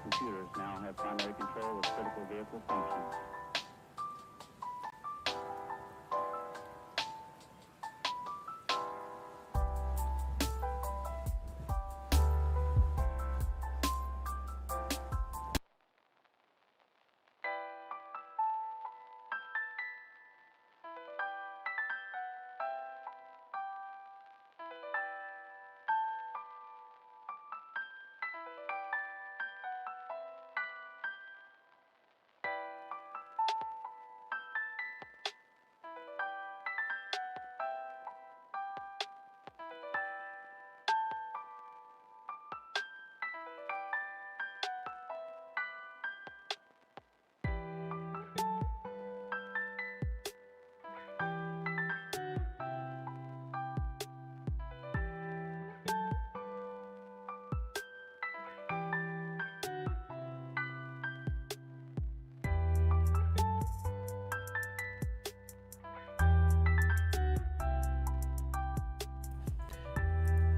computers now have primary control of critical vehicle functions.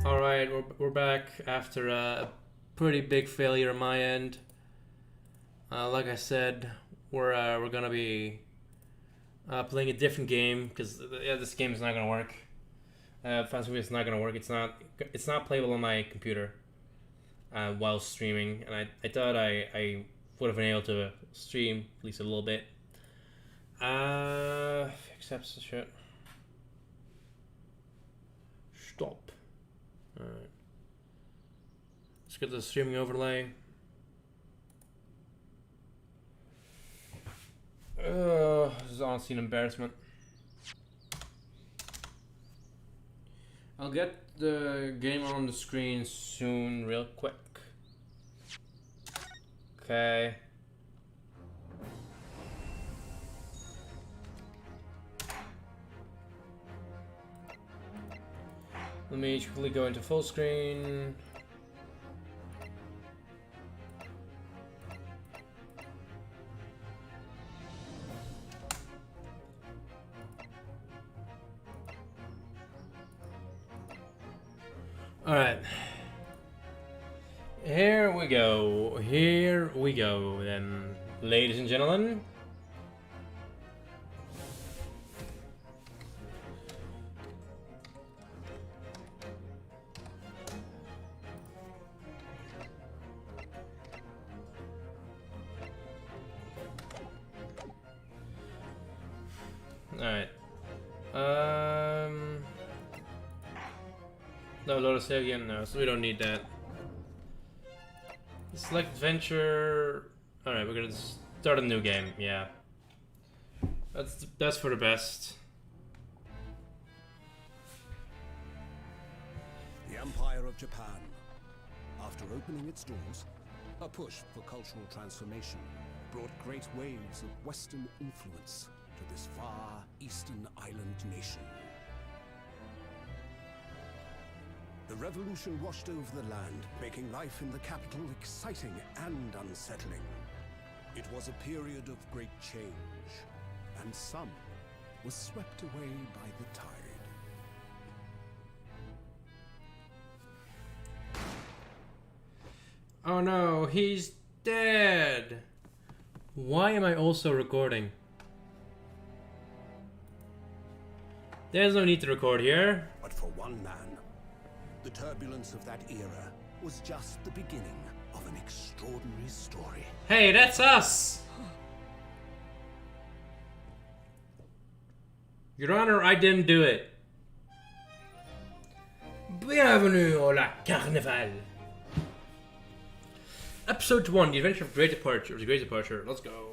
Alright, we're back after a pretty big failure on my end. Like I said, we're gonna be playing a different game because this game is not gonna work. It's not gonna work. It's not playable on my computer while streaming, and I thought I would have been able to stream at least a little bit. Accepts the shit. Stop. Alright. Let's get the streaming overlay. This is honestly an embarrassment. I'll get the game on the screen soon, real quick. Okay. Let me quickly go into full screen. Alright. Here we go. Here we go then, ladies and gentlemen. Alright. No, load of save again? No, so we don't need that. Select adventure. Alright, we're gonna start a new game, yeah. That's for the best. The Empire of Japan. After opening its doors, a push for cultural transformation brought great waves of Western influence to this far eastern island nation. The revolution washed over the land, making life in the capital exciting and unsettling. It was a period of great change, and some was swept away by the tide. Oh no, he's dead! Why am I also recording? There's no need to record here. But for one man, the turbulence of that era was just the beginning of an extraordinary story. Hey, that's us! Your Honor, I didn't do it. Bienvenue au la Carnival. Episode 1, The Adventure of Great Departure. The Great Departure. Let's go.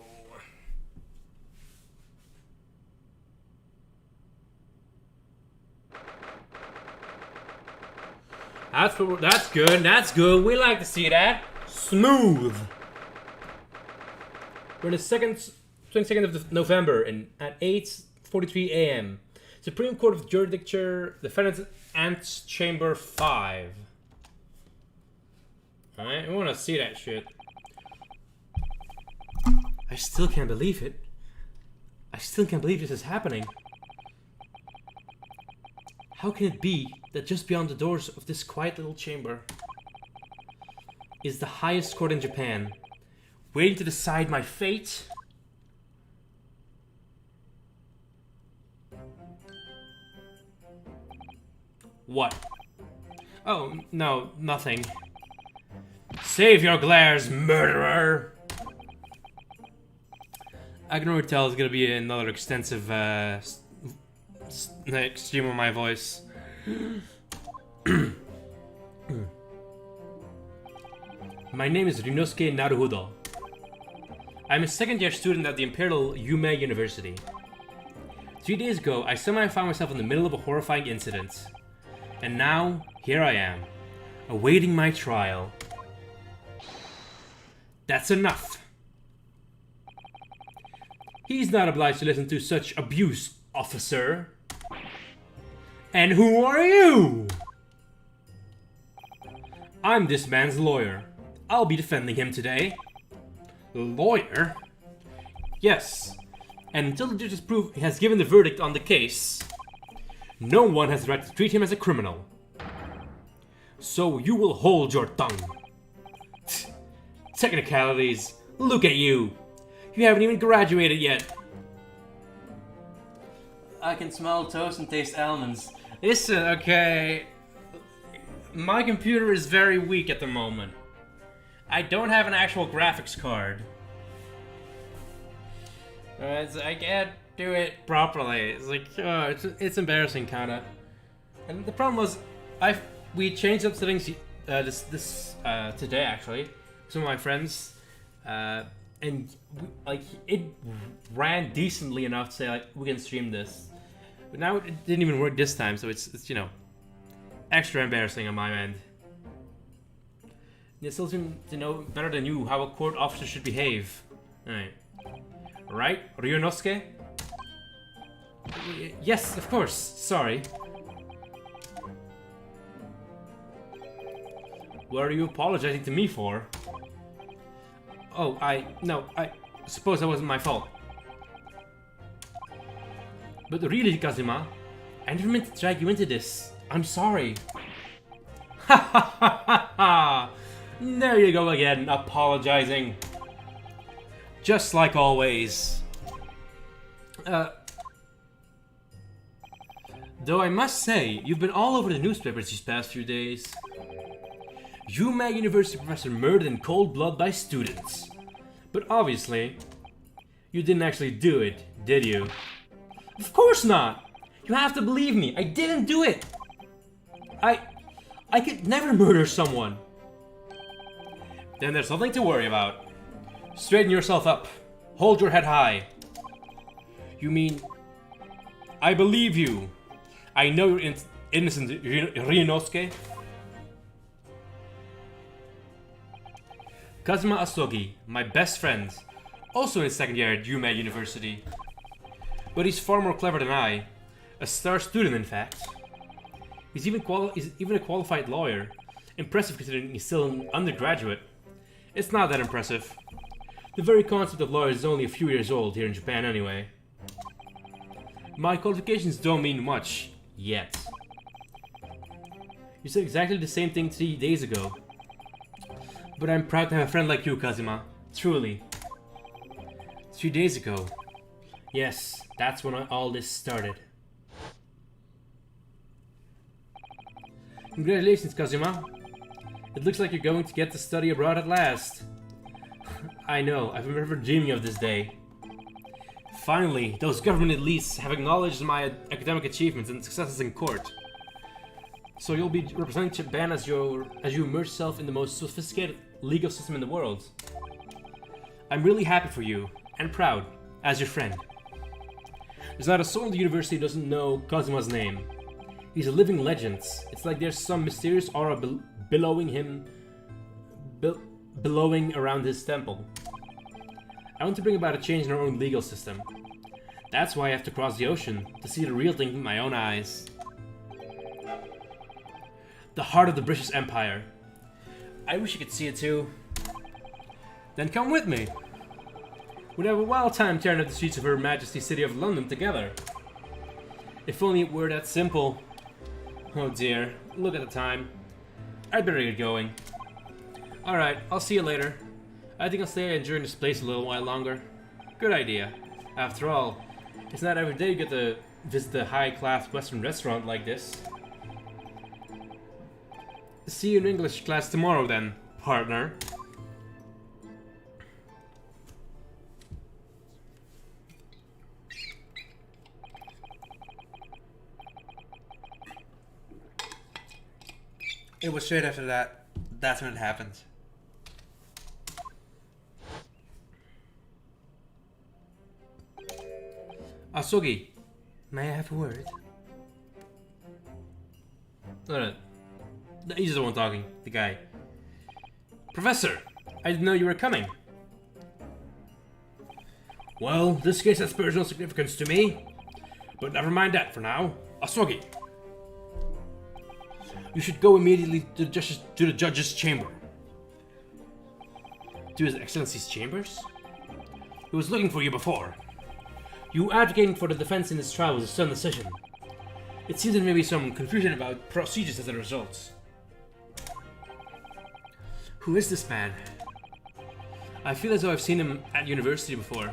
That's good. That's good. We like to see that. Smooth. We're in the 22nd of November at 8:43 a.m. Supreme Court of Jurisdiction, Defendant's Ants Chamber 5. Alright, we want to see that shit. I still can't believe it. I still can't believe this is happening. How can it be that just beyond the doors of this quiet little chamber, is the highest court in Japan, waiting to decide my fate. What? Oh, no, nothing. Save your glares, murderer! I can already tell it's gonna be another extensive stream of my voice. My name is Ryunosuke Naruhodo. I'm a second-year student at the Imperial Yume University. 3 days ago, I somehow found myself in the middle of a horrifying incident. And now, here I am, awaiting my trial. That's enough. He's not obliged to listen to such abuse, officer. And who are you? I'm this man's lawyer. I'll be defending him today. Lawyer? Yes. And until the judge has given the verdict on the case, no one has the right to treat him as a criminal. So you will hold your tongue. Technicalities. Look at you. You haven't even graduated yet. I can smell toast and taste almonds. Listen, okay. My computer is very weak at the moment. I don't have an actual graphics card. So I can't do it properly. It's like, it's embarrassing, kinda. And the problem was, we changed up settings today actually. Some of my friends, and it ran decently enough to say like we can stream this, but now it didn't even work this time. So it's you know, extra embarrassing on my end. You still seem to know better than you how a court officer should behave. Alright. Right, Ryunosuke? Yes, of course. Sorry. What are you apologizing to me for? Oh, I suppose that wasn't my fault. But really, Kazuma, I never meant to drag you into this. I'm sorry. Ha ha ha ha ha! There you go again, apologizing. Just like always. Though I must say, you've been all over the newspapers these past few days. Yume University professor murdered in cold blood by students. But obviously, you didn't actually do it, did you? Of course not! You have to believe me, I didn't do it! I could never murder someone. Then there's nothing to worry about. Straighten yourself up. Hold your head high. You mean... I believe you. I know you're innocent, Ryunosuke. Kazuma Asogi, my best friend, also in second year at Yume University. But he's far more clever than I. A star student, in fact. He's even a qualified lawyer. Impressive considering he's still an undergraduate. It's not that impressive. The very concept of lawyers is only a few years old here in Japan anyway. My qualifications don't mean much, yet. You said exactly the same thing 3 days ago. But I'm proud to have a friend like you, Kazuma. Truly. 3 days ago. Yes, that's when all this started. Congratulations, Kazuma. It looks like you're going to get to study abroad at last. I know, I've been ever dreaming of this day. Finally, those government elites have acknowledged my academic achievements and successes in court. So you'll be representing Japan as you immerse yourself in the most sophisticated legal system in the world. I'm really happy for you, and proud, as your friend. There's not a soul in the university who doesn't know Kazuma's name. He's a living legend. It's like there's some mysterious aura billowing around his temple. I want to bring about a change in our own legal system. That's why I have to cross the ocean, to see the real thing with my own eyes. The heart of the British Empire. I wish you could see it too. Then come with me. We'd have a wild time tearing up the streets of Her Majesty's City of London together. If only it were that simple. Oh dear, look at the time. I'd better get going. Alright, I'll see you later. I think I'll stay and enjoy this place a little while longer. Good idea. After all, it's not every day you get to visit a high-class Western restaurant like this. See you in English class tomorrow then, partner. It was straight after that. That's when it happened. Asogi, may I have a word? No. He's the one talking, the guy. Professor, I didn't know you were coming. Well, this case has personal significance to me. But never mind that for now. Asogi, you should go immediately to the judge's chamber. To His Excellency's chambers? He was looking for you before. You advocating for the defense in this trial was a sudden decision. It seems there may be some confusion about procedures as a result. Who is this man? I feel as though I've seen him at university before.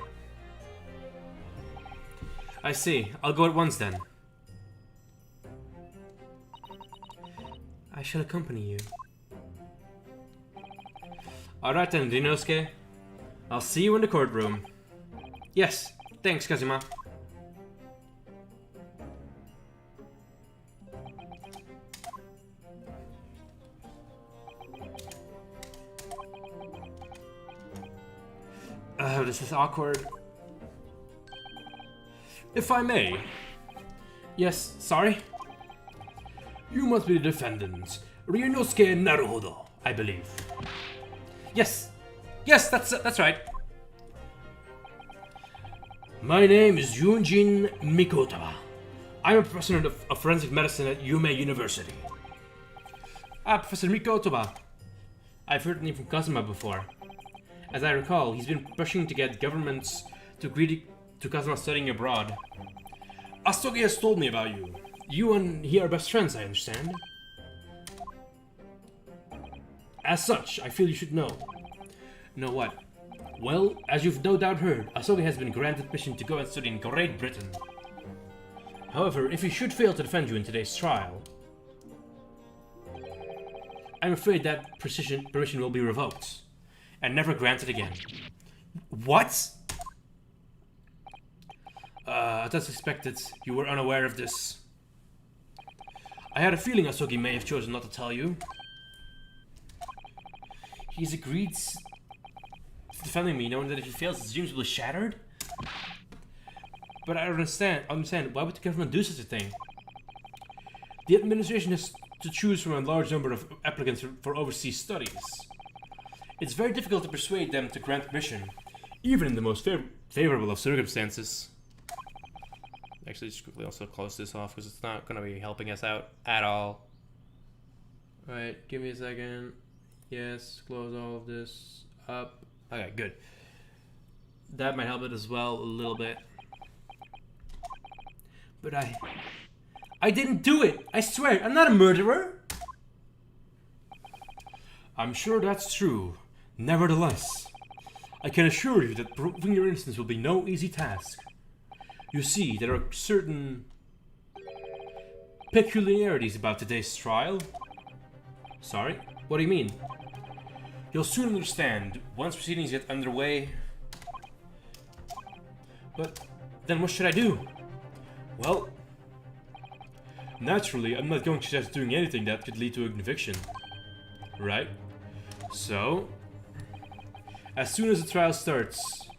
I see. I'll go at once then. I shall accompany you. Alright then, Rinosuke. I'll see you in the courtroom. Yes, thanks, Kazuma. This is awkward. If I may. Yes, sorry? You must be the defendant, Ryunosuke Naruhodo, I believe. Yes, that's right. My name is Yunjin Mikota. I'm a professor of forensic medicine at Yume University. Professor Mikota. I've heard the name from Kazuma before. As I recall, he's been pushing to get governments to agree to Kazuma studying abroad. Asogi has told me about you. You and he are best friends, I understand. As such, I feel you should know. Know what? Well, as you've no doubt heard, Asogi has been granted permission to go and study in Great Britain. However, if he should fail to defend you in today's trial, I'm afraid that permission will be revoked, and never granted again. What? As suspected, you were unaware of this. I had a feeling Asogi may have chosen not to tell you. He's agreed to defending me, knowing that if he fails, his dreams will be shattered? But I don't understand, why would the government do such a thing? The administration has to choose from a large number of applicants for overseas studies. It's very difficult to persuade them to grant permission, even in the most favorable of circumstances. Actually, just quickly also close this off because it's not going to be helping us out at all. Alright, give me a second. Yes, close all of this up. Okay, good. That might help it as well a little bit. But I didn't do it! I swear, I'm not a murderer! I'm sure that's true. Nevertheless, I can assure you that proving your innocence will be no easy task. You see, there are certain peculiarities about today's trial. Sorry? What do you mean? You'll soon understand once proceedings get underway. But then what should I do? Well, naturally, I'm not going to suggest doing anything that could lead to a conviction. Right? So, as soon as the trial starts,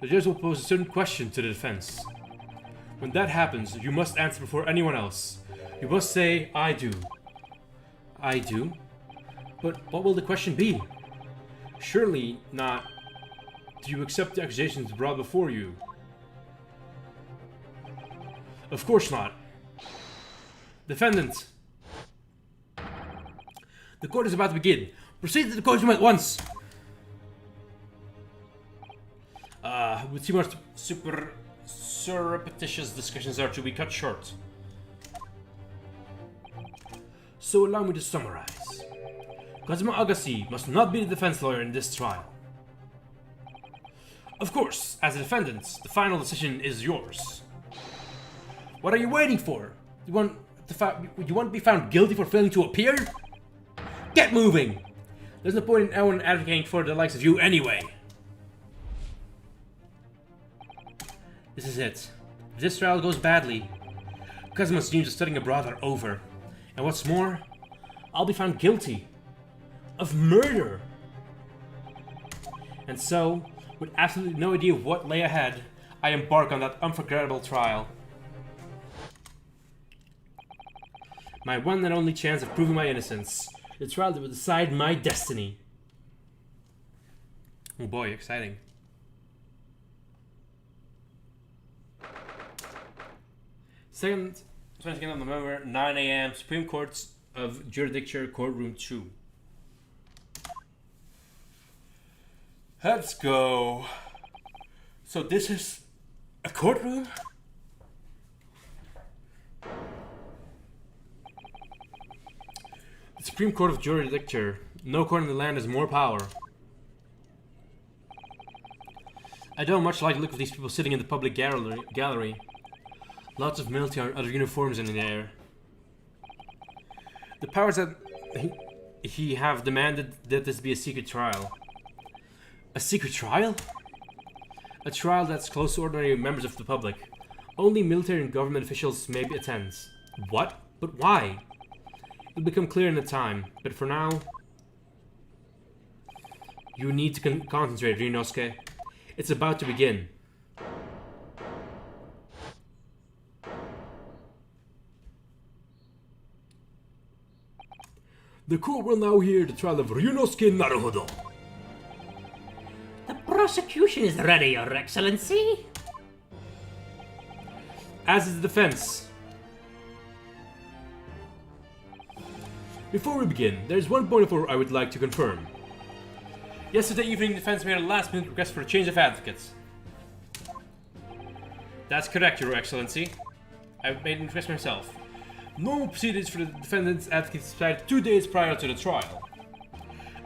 the judge will pose a certain question to the defense. When that happens, you must answer before anyone else. You must say, I do. I do? But what will the question be? Surely not, do you accept the accusations brought before you? Of course not. Defendant. The court is about to begin. Proceed to the courtroom at once. With too much surreptitious discussions are to be cut short. So allow me to summarize. Kazuma Agassi must not be the defense lawyer in this trial. Of course, as a defendant, the final decision is yours. What are you waiting for? You want to be found guilty for failing to appear? Get moving! There's no point in anyone advocating for the likes of you anyway. This is it. If this trial goes badly, Kazuma's dreams of studying abroad are over. And what's more, I'll be found guilty of murder. And so, with absolutely no idea of what lay ahead, I embark on that unforgettable trial. My one and only chance of proving my innocence. The trial that will decide my destiny. Oh boy, exciting. 22nd of November, 9 AM, Supreme Court of Jurisdiction, Courtroom 2. Let's go. So this is a courtroom? The Supreme Court of Jurisdiction. No court in the land has more power. I don't much like the look of these people sitting in the public gallery. Lots of military and other uniforms in the air. The powers that he have demanded that this be a secret trial. A secret trial? A trial that's close to ordinary members of the public. Only military and government officials may attend. What? But why? It'll become clear in the time, but for now... You need to concentrate, Ryunosuke. It's about to begin. The court will now hear the trial of Ryunosuke Naruhodo. The prosecution is ready, Your Excellency. As is the defense. Before we begin, there's one point of order I would like to confirm. Yesterday evening, the defense made a last-minute request for a change of advocates. That's correct, Your Excellency. I made an request myself. Normal proceedings for the defendant's advocates started 2 days prior to the trial.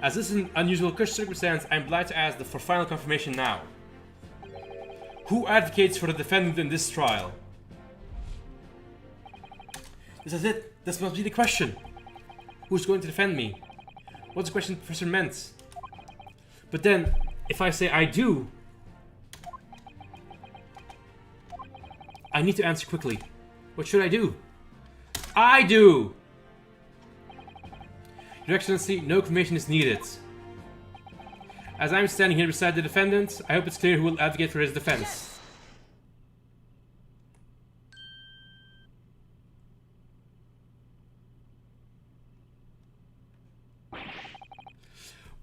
As this is an unusual circumstance, I'm glad to ask for final confirmation now. Who advocates for the defendant in this trial? This is it. This must be the question. Who's going to defend me? What's the question the professor meant? But then, if I say I do, I need to answer quickly. What should I do? I do! Your Excellency, no confirmation is needed. As I'm standing here beside the defendant, I hope it's clear who will advocate for his defense.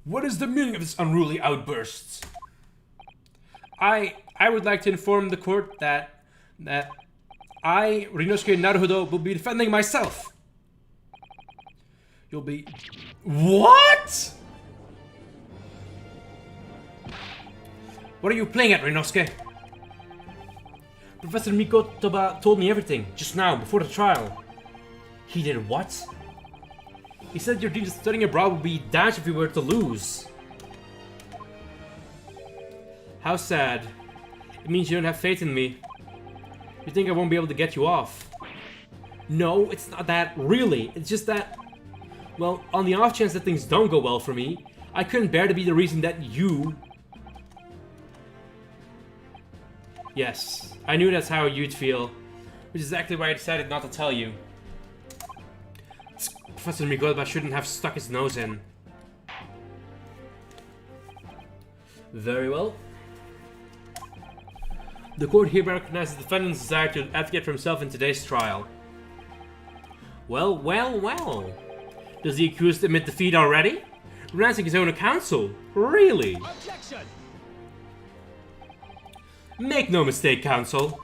What is the meaning of this unruly outburst? I would like to inform the court that I, Ryunosuke Naruhodo, will be defending myself. You'll be... What?! What are you playing at, Ryunosuke? Professor Mikotoba told me everything, just now, before the trial. He did what? He said your dreams of studying abroad would be dashed if you were to lose. How sad. It means you don't have faith in me. You think I won't be able to get you off. No, it's not that, really. It's just that... Well, on the off chance that things don't go well for me, I couldn't bear to be the reason that you... Yes, I knew that's how you'd feel. Which is exactly why I decided not to tell you. Professor Mikotoba shouldn't have stuck his nose in. Very well. The court hereby recognizes the defendant's desire to advocate for himself in today's trial. Well, well, well. Does the accused admit defeat already? Renouncing his own counsel? Really? Objection! Make no mistake, counsel.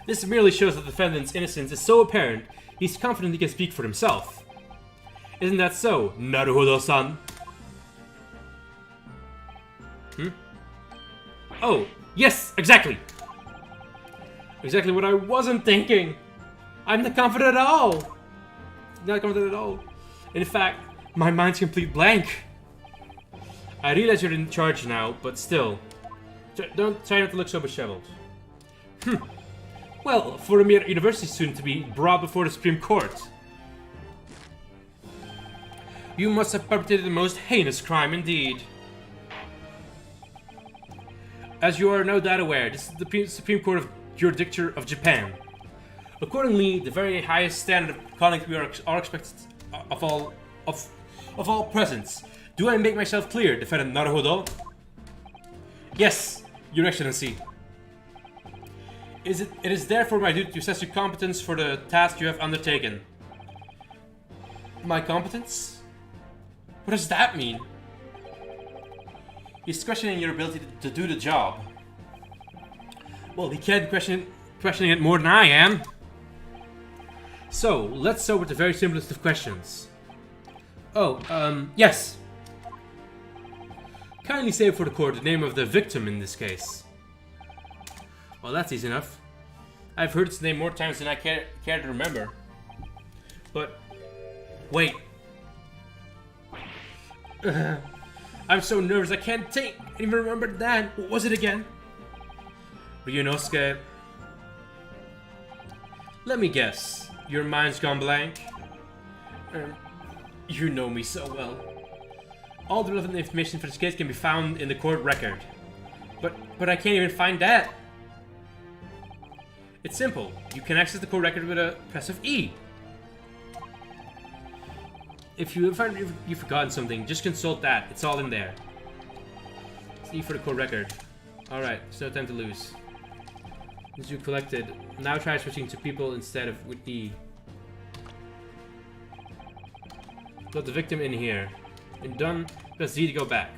This merely shows that the defendant's innocence is so apparent, he's confident he can speak for himself. Isn't that so, Naruhodo-san? Oh, yes, exactly! Exactly what I wasn't thinking! I'm not confident at all! Not confident at all. In fact, My mind's complete blank. I realize you're in charge now, but still. Don't try not to look so disheveled. Well, for a mere university student to be brought before the Supreme Court. You must have perpetrated the most heinous crime indeed. As you are no doubt aware, this is the Supreme Court of Jurisdiction of Japan. Accordingly, the very highest standard of conduct we are expected of all present. Do I make myself clear, Defendant Naruhodo? Yes, Your Excellency. It is therefore my duty to assess your competence for the task you have undertaken. My competence? What does that mean? He's questioning your ability to do the job. Well, he can't questioning it more than I am. So, let's start with the very simplest of questions. Oh, yes. Kindly say for the court the name of the victim in this case. Well, that's easy enough. I've heard its name more times than I care to remember. But, wait. I'm so nervous I can't even remember that. What was it again? Ryunosuke. Let me guess. Your mind's gone blank? You know me so well. All the relevant information for this case can be found in the court record. But I can't even find that. It's simple. You can access the court record with a press of E. If you've forgotten something, just consult that. It's all in there. It's E for the court record. Alright, there's no time to lose. As you collected, now try switching to people instead of with E. Got the victim in here. And done, press Z to go back.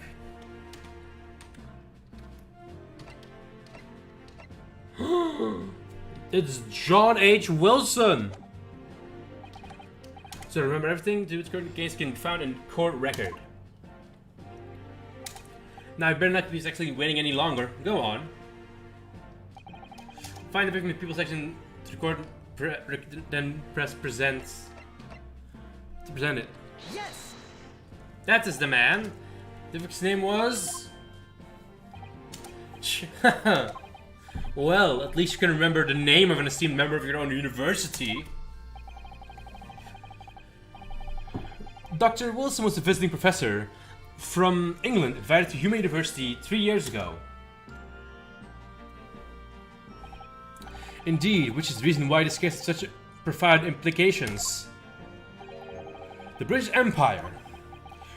It's John H. Wilson! So remember, everything to do with court case can be found in court record. Now I better not be actually waiting any longer. Go on. Find the victim in the people section to record, then press presents to present it. Yes! That is the man. The victim's name was... Well, at least you can remember the name of an esteemed member of your own university. Dr. Wilson was a visiting professor from England, invited to Hume University 3 years ago. Indeed, which is the reason why this case has such profound implications. The British Empire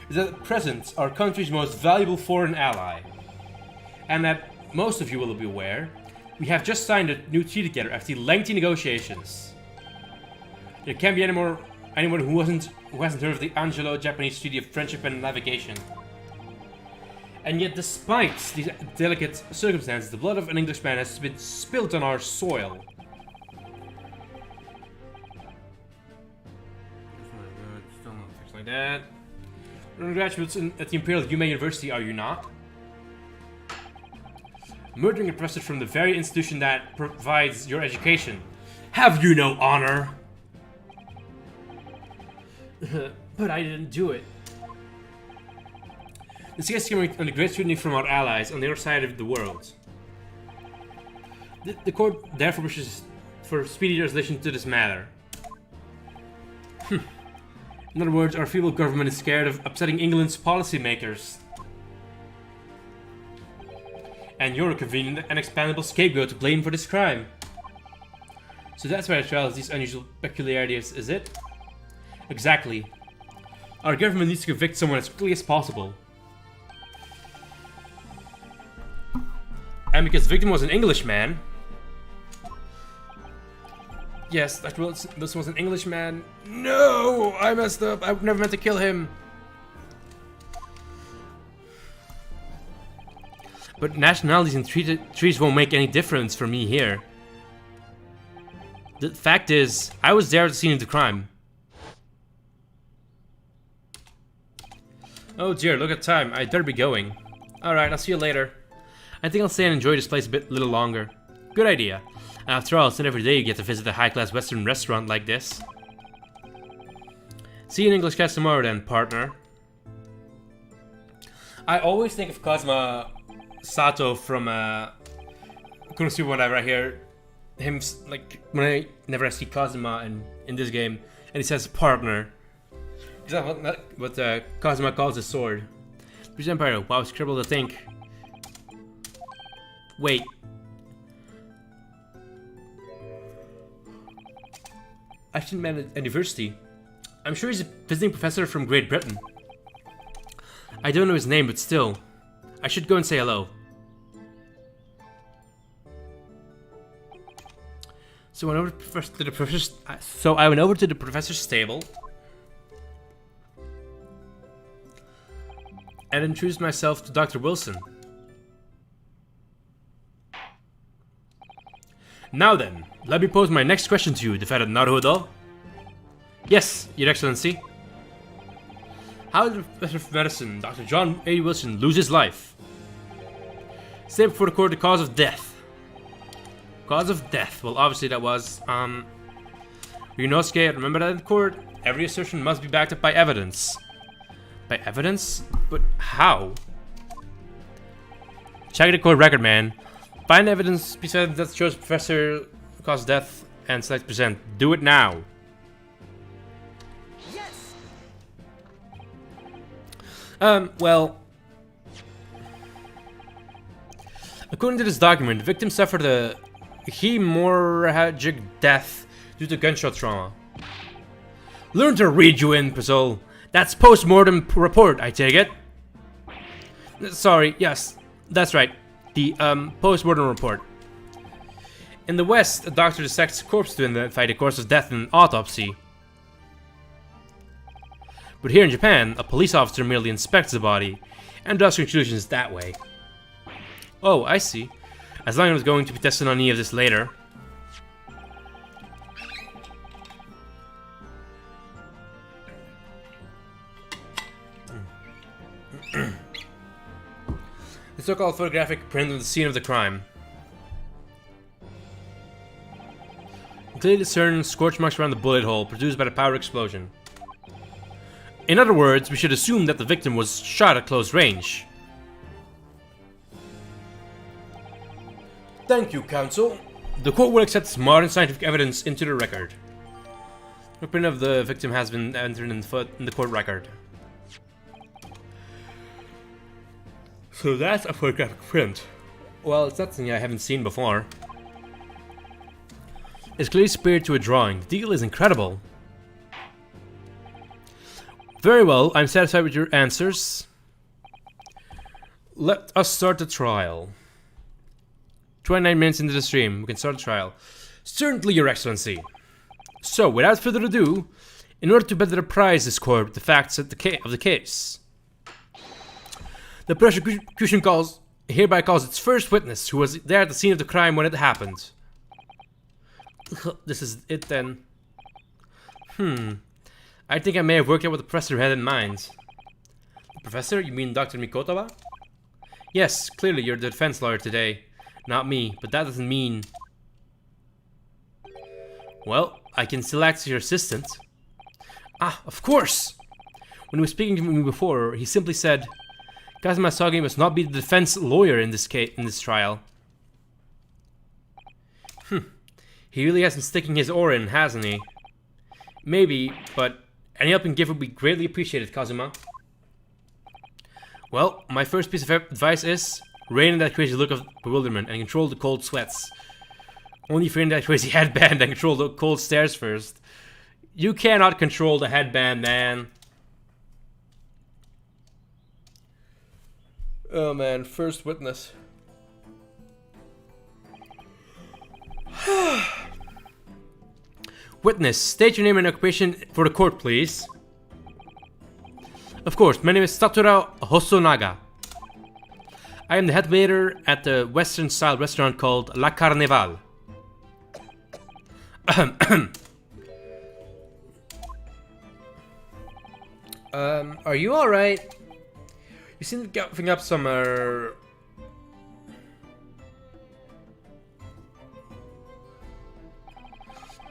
is at present our country's most valuable foreign ally. And that most of you will be aware, we have just signed a new treaty together after lengthy negotiations. There can't be anyone who hasn't heard of the Anglo-Japanese Treaty of Friendship and Navigation. And yet, despite these delicate circumstances, the blood of an Englishman has been spilt on our soil. Still not fixed like that. Graduates at the Imperial Yume University, are you not? Murdering a professor from the very institution that provides your education. Have you no honor? But I didn't do it. This case came under great scrutiny from our allies on the other side of the world. The court therefore wishes for speedy resolution to this matter. In other words, our feeble government is scared of upsetting England's policymakers. And you're a convenient and expandable scapegoat to blame for this crime. So that's why the trial has these unusual peculiarities, is it? Exactly. Our government needs to convict someone as quickly as possible. And because the victim was an Englishman... Yes, Dr. Wilson, this was an Englishman. No! I messed up. I never meant to kill him. But nationalities and trees won't make any difference for me here. The fact is, I was there at the scene of the crime. Oh dear, look at time. I'd better be going. Alright, I'll see you later. I think I'll stay and enjoy this place a little longer. Good idea. After all, it's not every day you get to visit a high-class Western restaurant like this. See you in English class tomorrow then, partner. I always think of Kazuma Sato from Konosuba when I right here. Him, like, when I never see Kazuma in this game, and he says partner. Is that what Kazuma calls his sword? British Empire, wow, scribble to think. Wait. I shouldn't man at university. I'm sure he's a visiting professor from Great Britain. I don't know his name, but still. I should go and say hello. So I went over to the professor's stable and introduced myself to Dr. Wilson. Now then, let me pose my next question to you, Defendant Naruhodo. Yes, Your Excellency. How did Professor of Medicine, Dr. John A. Wilson, lose his life? Say before the court the cause of death. Cause of death. Well, obviously that was, Ryunosuke, remember that in court? Every assertion must be backed up by evidence. By evidence? But how? Check the court record, man. Find evidence besides that shows Professor caused death and select present. Do it now. Yes. Well, according to this document, the victim suffered a hemorrhagic death due to gunshot trauma. Learn to read, you imbecile. That's post-mortem report, I take it. Sorry, yes, that's right. The post-mortem report. In the West, a doctor dissects a corpse to identify the cause of death in an autopsy. But here in Japan, a police officer merely inspects the body and draws conclusions that way. Oh, I see. As long as I'm going to be testing on any of this later. The so-called photographic print of the scene of the crime. Clearly discern scorch marks around the bullet hole produced by the powder explosion. In other words, we should assume that the victim was shot at close range. Thank you, counsel. The court will accept modern scientific evidence into the record. A print of the victim has been entered in the court record. So that's a photographic print. Well, it's not something I haven't seen before. It's clearly spared to a drawing. The detail is incredible. Very well, I'm satisfied with your answers. Let us start the trial. 29 minutes into the stream, we can start the trial. Certainly, Your Excellency. So, without further ado, in order to better apprise this court with the facts of the case, the prosecution hereby calls its first witness, who was there at the scene of the crime when it happened. This is it then. I think I may have worked out what the professor had in mind. Professor? You mean Dr. Mikotowa? Yes, clearly you're the defense lawyer today. Not me, but that doesn't mean... Well, I can still act as your assistant. Ah, of course! When he was speaking to me before, he simply said, Kazuma Sagi must not be the defense lawyer in this case, in this trial. He really has been sticking his oar in, hasn't he? Maybe, but any help you can give would be greatly appreciated, Kazuma. Well, my first piece of advice is, rein in that crazy look of bewilderment and control the cold sweats. Only if you're in that crazy headband and control the cold stares first. You cannot control the headband, man. Oh man, first witness. Witness, state your name and occupation for the court, please. Of course, my name is Satura Hosonaga. I am the head waiter at the Western-style restaurant called La Carnival. Are you alright? You seem to be coughing up some,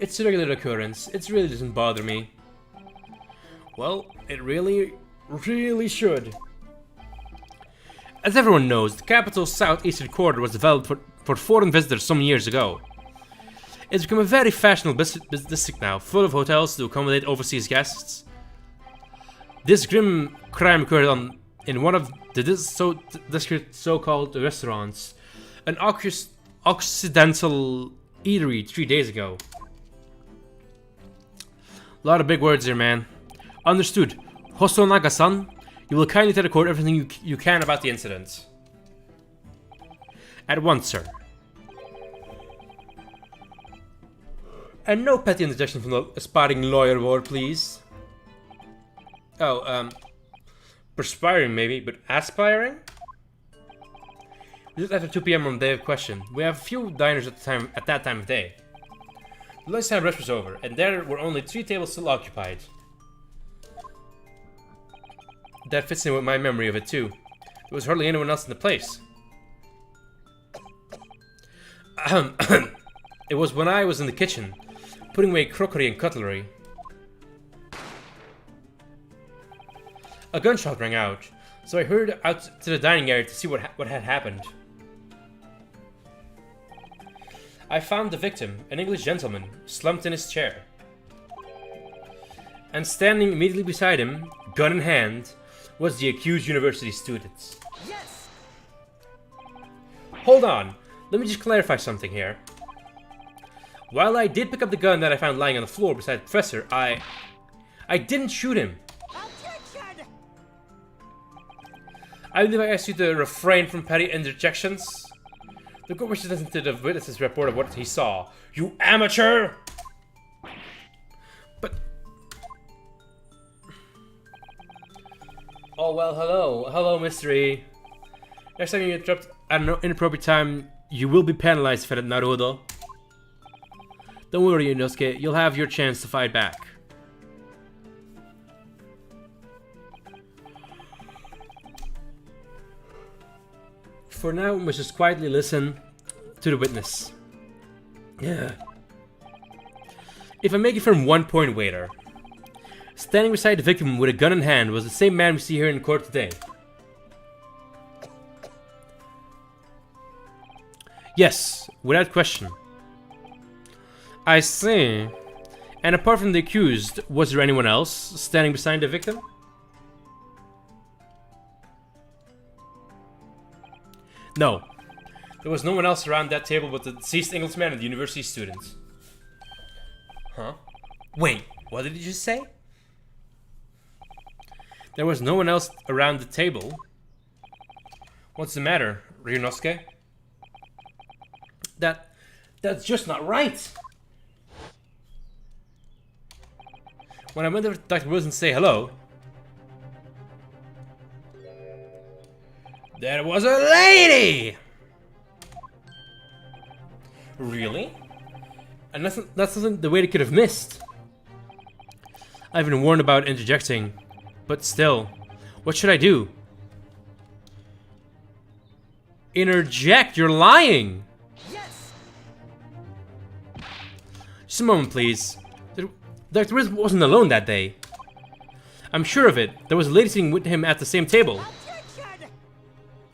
It's a regular occurrence. It really doesn't bother me. Well, it really should. As everyone knows, the capital's southeastern corridor was developed for foreign visitors some years ago. It's become a very fashionable business district now, full of hotels to accommodate overseas guests. This grim crime occurred in one of the district's so-called restaurants, an Occidental eatery 3 days ago. A lot of big words here, man. Understood. Hosonaga-san, you will kindly tell the court everything you can about the incident. At once, sir. And no petty interjection from the aspiring lawyer board, please. Oh, perspiring maybe, but aspiring? Just after 2 PM on the day of question. We have few diners at that time of day. The lunchtime rush was over, and there were only 3 tables still occupied. That fits in with my memory of it too. There was hardly anyone else in the place. It was when I was in the kitchen, putting away crockery and cutlery. A gunshot rang out, so I hurried out to the dining area to see what had happened. I found the victim, an English gentleman, slumped in his chair. And standing immediately beside him, gun in hand, was the accused university student. Yes! Hold on, let me just clarify something here. While I did pick up the gun that I found lying on the floor beside the professor, I didn't shoot him. Objection! I believe I asked you to refrain from petty interjections. The court wishes to listen to the witness's report of what he saw. You amateur! But... Oh, well, hello. Hello, mystery. Next time you interrupt at an inappropriate time, you will be penalized for that, Naruto. Don't worry, Inosuke. You'll have your chance to fight back. For now, we must just quietly listen to the witness. Yeah. If I make it from 1 point, waiter. Standing beside the victim with a gun in hand was the same man we see here in court today. Yes, without question. I see. And apart from the accused, was there anyone else standing beside the victim? No. There was no one else around that table but the deceased Englishman and the university student. Huh? Wait, what did you just say? There was no one else around the table. What's the matter, Ryunosuke? That's just not right! When I went over to Dr. Wilson to say hello, there was a lady! Really? And that's not the way they could have missed. I've been warned about interjecting, but still, what should I do? Interject? You're lying! Yes! Just a moment, please. Dr. Wilson wasn't alone that day. I'm sure of it. There was a lady sitting with him at the same table.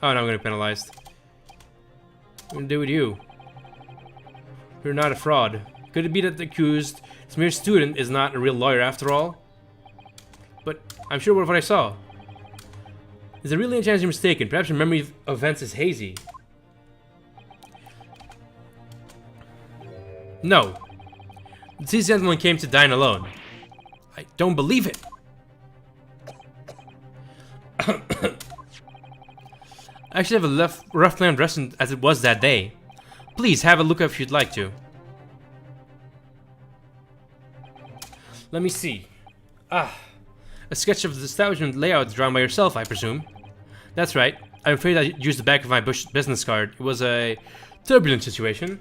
Oh, no, I'm gonna be penalized. What am I gonna do with you? You're not a fraud. Could it be that the accused, this mere student, is not a real lawyer after all? But I'm sure of what I saw. Is there really a chance you're mistaken? Perhaps your memory of events is hazy. No. This gentleman came to dine alone. I don't believe it. I actually have a rough plan dressing as it was that day. Please have a look if you'd like to. Let me see. Ah, a sketch of the establishment layout drawn by yourself, I presume. That's right. I'm afraid I used the back of my business card. It was a turbulent situation.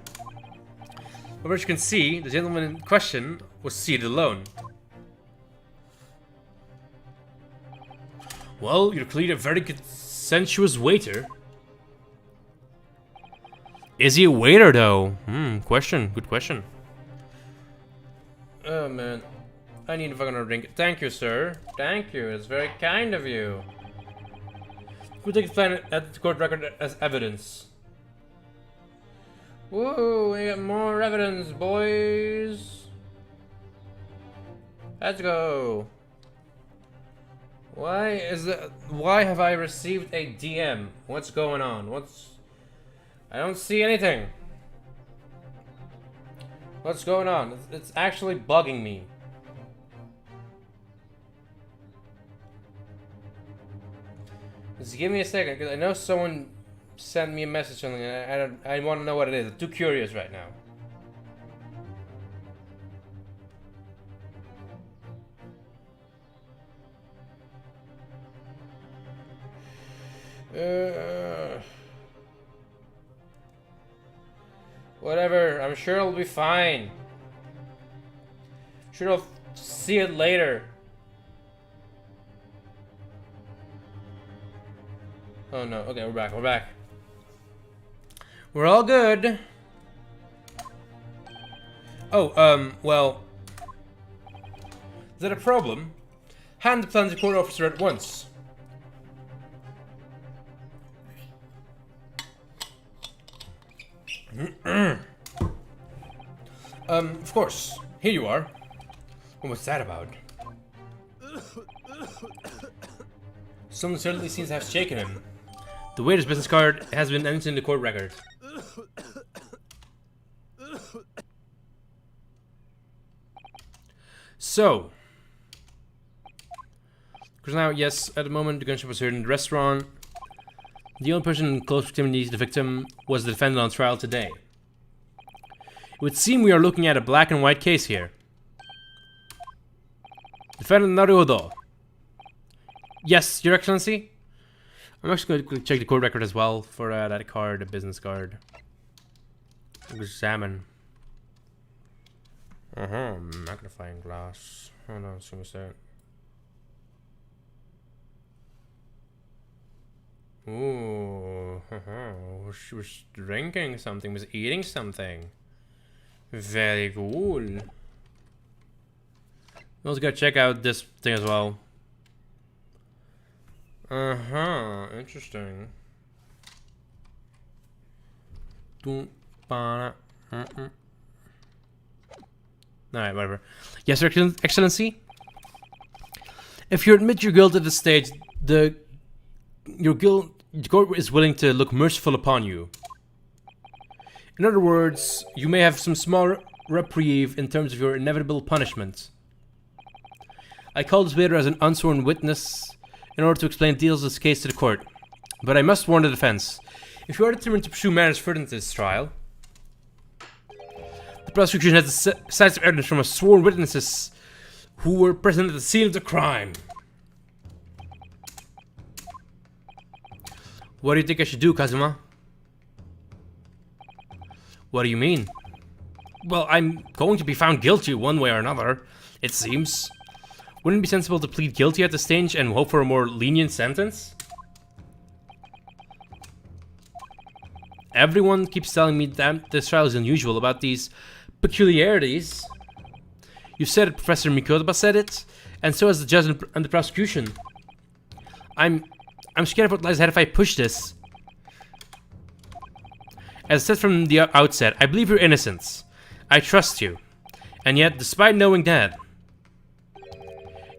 But as you can see, the gentleman in question was seated alone. Well, you're clearly a very consensuous waiter. Is he a waiter, though? Question. Good question. Oh, man. I need a fucking drink. Thank you, sir. Thank you. It's very kind of you. We'll take the plan at the court record as evidence. Woo, we got more evidence, boys. Let's go. Why have I received a DM? What's going on? I don't see anything. What's going on? It's actually bugging me. Just give me a second, because I know someone sent me a message or something, and I want to know what it is. I'm too curious right now. Whatever, I'm sure it'll be fine. Sure I'll see it later. Oh no, okay, we're back. We're all good. Oh, well. Is that a problem? Hand the plan to the court officer at once. Of course. Here you are. What was that about? Someone certainly seems to have shaken him. The waiter's business card has been entered in the court record. So. Because now, yes, at the moment the gunshot was heard in the restaurant. The only person in close proximity to the victim was the defendant on trial today. It would seem we are looking at a black and white case here. Defendant Naruhodo. Yes, Your Excellency? I'm actually going to check the court record as well for that card, the business card. Examine. Magnifying glass. Hold on, just give me a second. Ooh, she was drinking something, was eating something. Very cool. We also gotta check out this thing as well. Interesting. Alright, whatever. Yes, Your Excellency? If you admit your guilt at this stage, the court is willing to look merciful upon you. In other words, you may have some small reprieve in terms of your inevitable punishment. I call this waiter as an unsworn witness in order to explain details of this case to the court. But I must warn the defense. If you are determined to pursue matters further into this trial, the prosecution has decisive evidence from sworn witnesses who were present at the scene of the crime. What do you think I should do, Kazuma? What do you mean? Well, I'm going to be found guilty one way or another, it seems. Wouldn't it be sensible to plead guilty at this stage and hope for a more lenient sentence? Everyone keeps telling me that this trial is unusual about these peculiarities. You said it, Professor Mikotoba said it, and so has the judge and the prosecution. I'm scared of what lies ahead if I push this. As I said from the outset, I believe your innocence. I trust you. And yet, despite knowing that,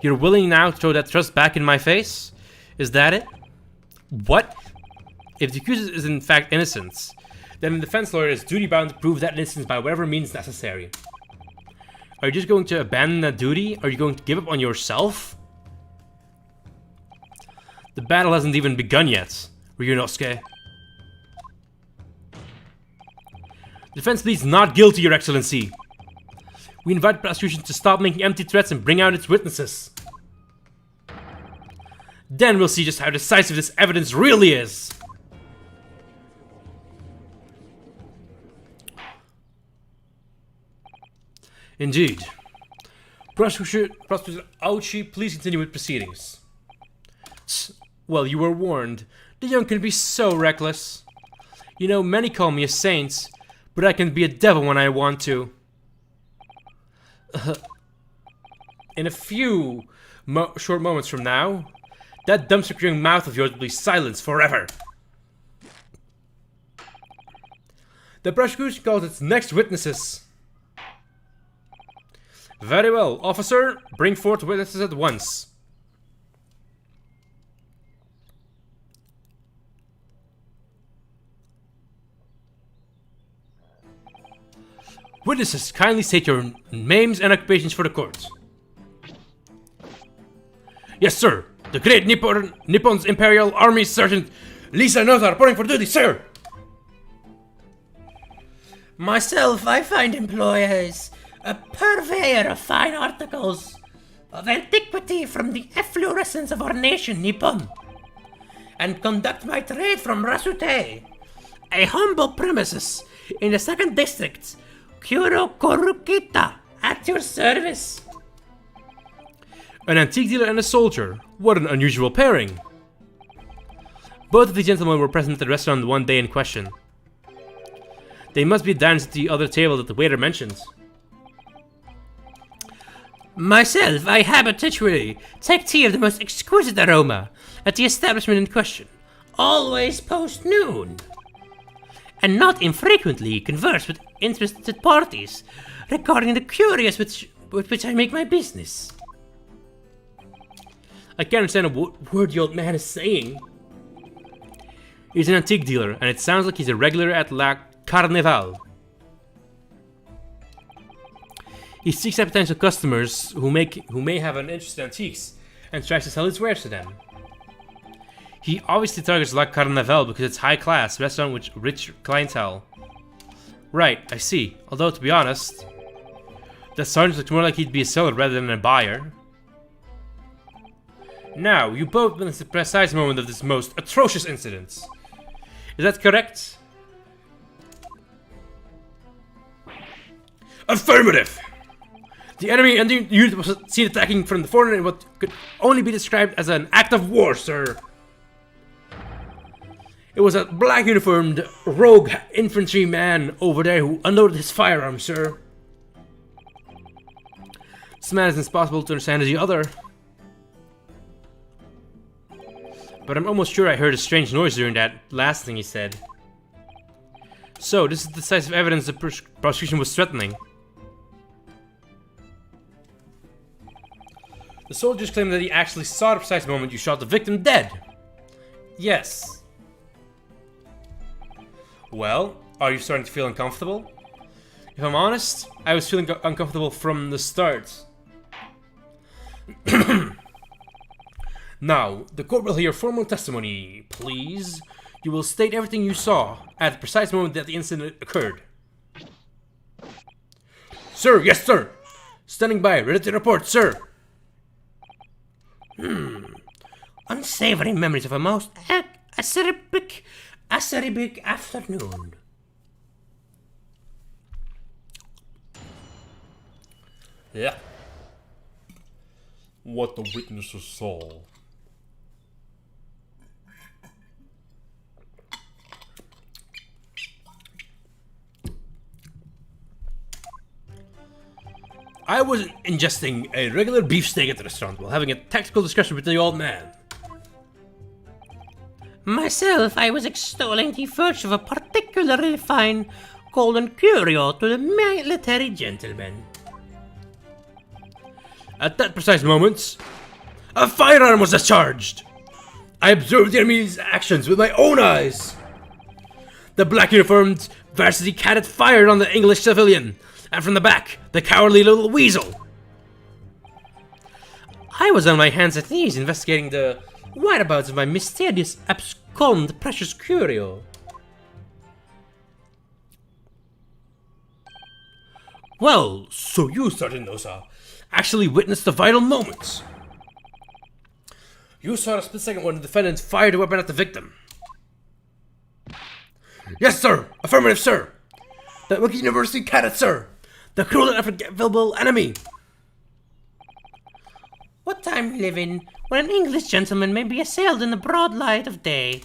you're willing now to throw that trust back in my face? Is that it? What? If the accused is in fact innocent, then the defense lawyer is duty-bound to prove that innocence by whatever means necessary. Are you just going to abandon that duty? Are you going to give up on yourself? The battle hasn't even begun yet, Ryunosuke. Defense pleads not guilty, Your Excellency. We invite the prosecution to stop making empty threats and bring out its witnesses. Then we'll see just how decisive this evidence really is. Indeed. Prosecutor Aochi, please continue with proceedings. Well, you were warned. The young can be so reckless. You know, many call me a saint, but I can be a devil when I want to. in a few short moments from now, that dumpster-chewing mouth of yours will be silenced forever. The prosecution calls its next witnesses. Very well, officer. Bring forth witnesses at once. Witnesses, kindly state your names and occupations for the court. Yes, sir. The great Nippon's Imperial Army Sergeant Lisa Nota reporting for duty, sir. Myself, I find employers a purveyor of fine articles of antiquity from the efflorescence of our nation, Nippon, and conduct my trade from Rasute, a humble premises in the 2nd District, Kuro Korukita, at your service. An antique dealer and a soldier. What an unusual pairing. Both of the gentlemen were present at the restaurant one day in question. They must be danced at the other table that the waiter mentioned. Myself, I habitually take tea of the most exquisite aroma at the establishment in question, always post-noon, and not infrequently converse with interested parties regarding the curious with which I make my business. I can't understand what word the old man is saying. He's an antique dealer, and it sounds like he's a regular at La Carnival. He seeks out potential customers who may have an interest in antiques and tries to sell his wares to them. He obviously targets La Carnival because it's high class restaurant with rich clientele. Right, I see. Although to be honest, that sergeant looks more like he'd be a seller rather than a buyer. Now, you both witnessed the precise moment of this most atrocious incident. Is that correct? Affirmative! The enemy and the unit was seen attacking from the front in what could only be described as an act of war, sir. It was a black uniformed rogue infantryman over there who unloaded his firearm, sir. This man is impossible to understand as the other. But I'm almost sure I heard a strange noise during that last thing he said. So, this is decisive evidence the prosecution was threatening. The soldiers claim that he actually saw the precise moment you shot the victim dead. Yes. Well, are you starting to feel uncomfortable? If I'm honest, I was feeling uncomfortable from the start. Now, the court will hear formal testimony, please. You will state everything you saw at the precise moment that the incident occurred. Sir, yes, sir. Standing by, ready to report, sir. Unsavory memories of a most acerbic afternoon. Yeah. What the witnesses saw. I was ingesting a regular beefsteak at the restaurant while having a tactical discussion with the old man. Myself, I was extolling the virtue of a particularly fine golden curio to the military gentleman. At that precise moment, a firearm was discharged. I observed the enemy's actions with my own eyes. The black uniformed varsity cadet fired on the English civilian, and from the back, the cowardly little weasel. I was on my hands and knees investigating the whereabouts of my mysterious abscond precious curio. Well, so you, Sergeant Nosa, actually witnessed the vital moments. You saw a split second when the defendant fired a weapon at the victim. Yes, sir. Affirmative, sir. That rookie university cadet, sir. The cruel and unforgivable enemy. What time we live in when an English gentleman may be assailed in the broad light of day?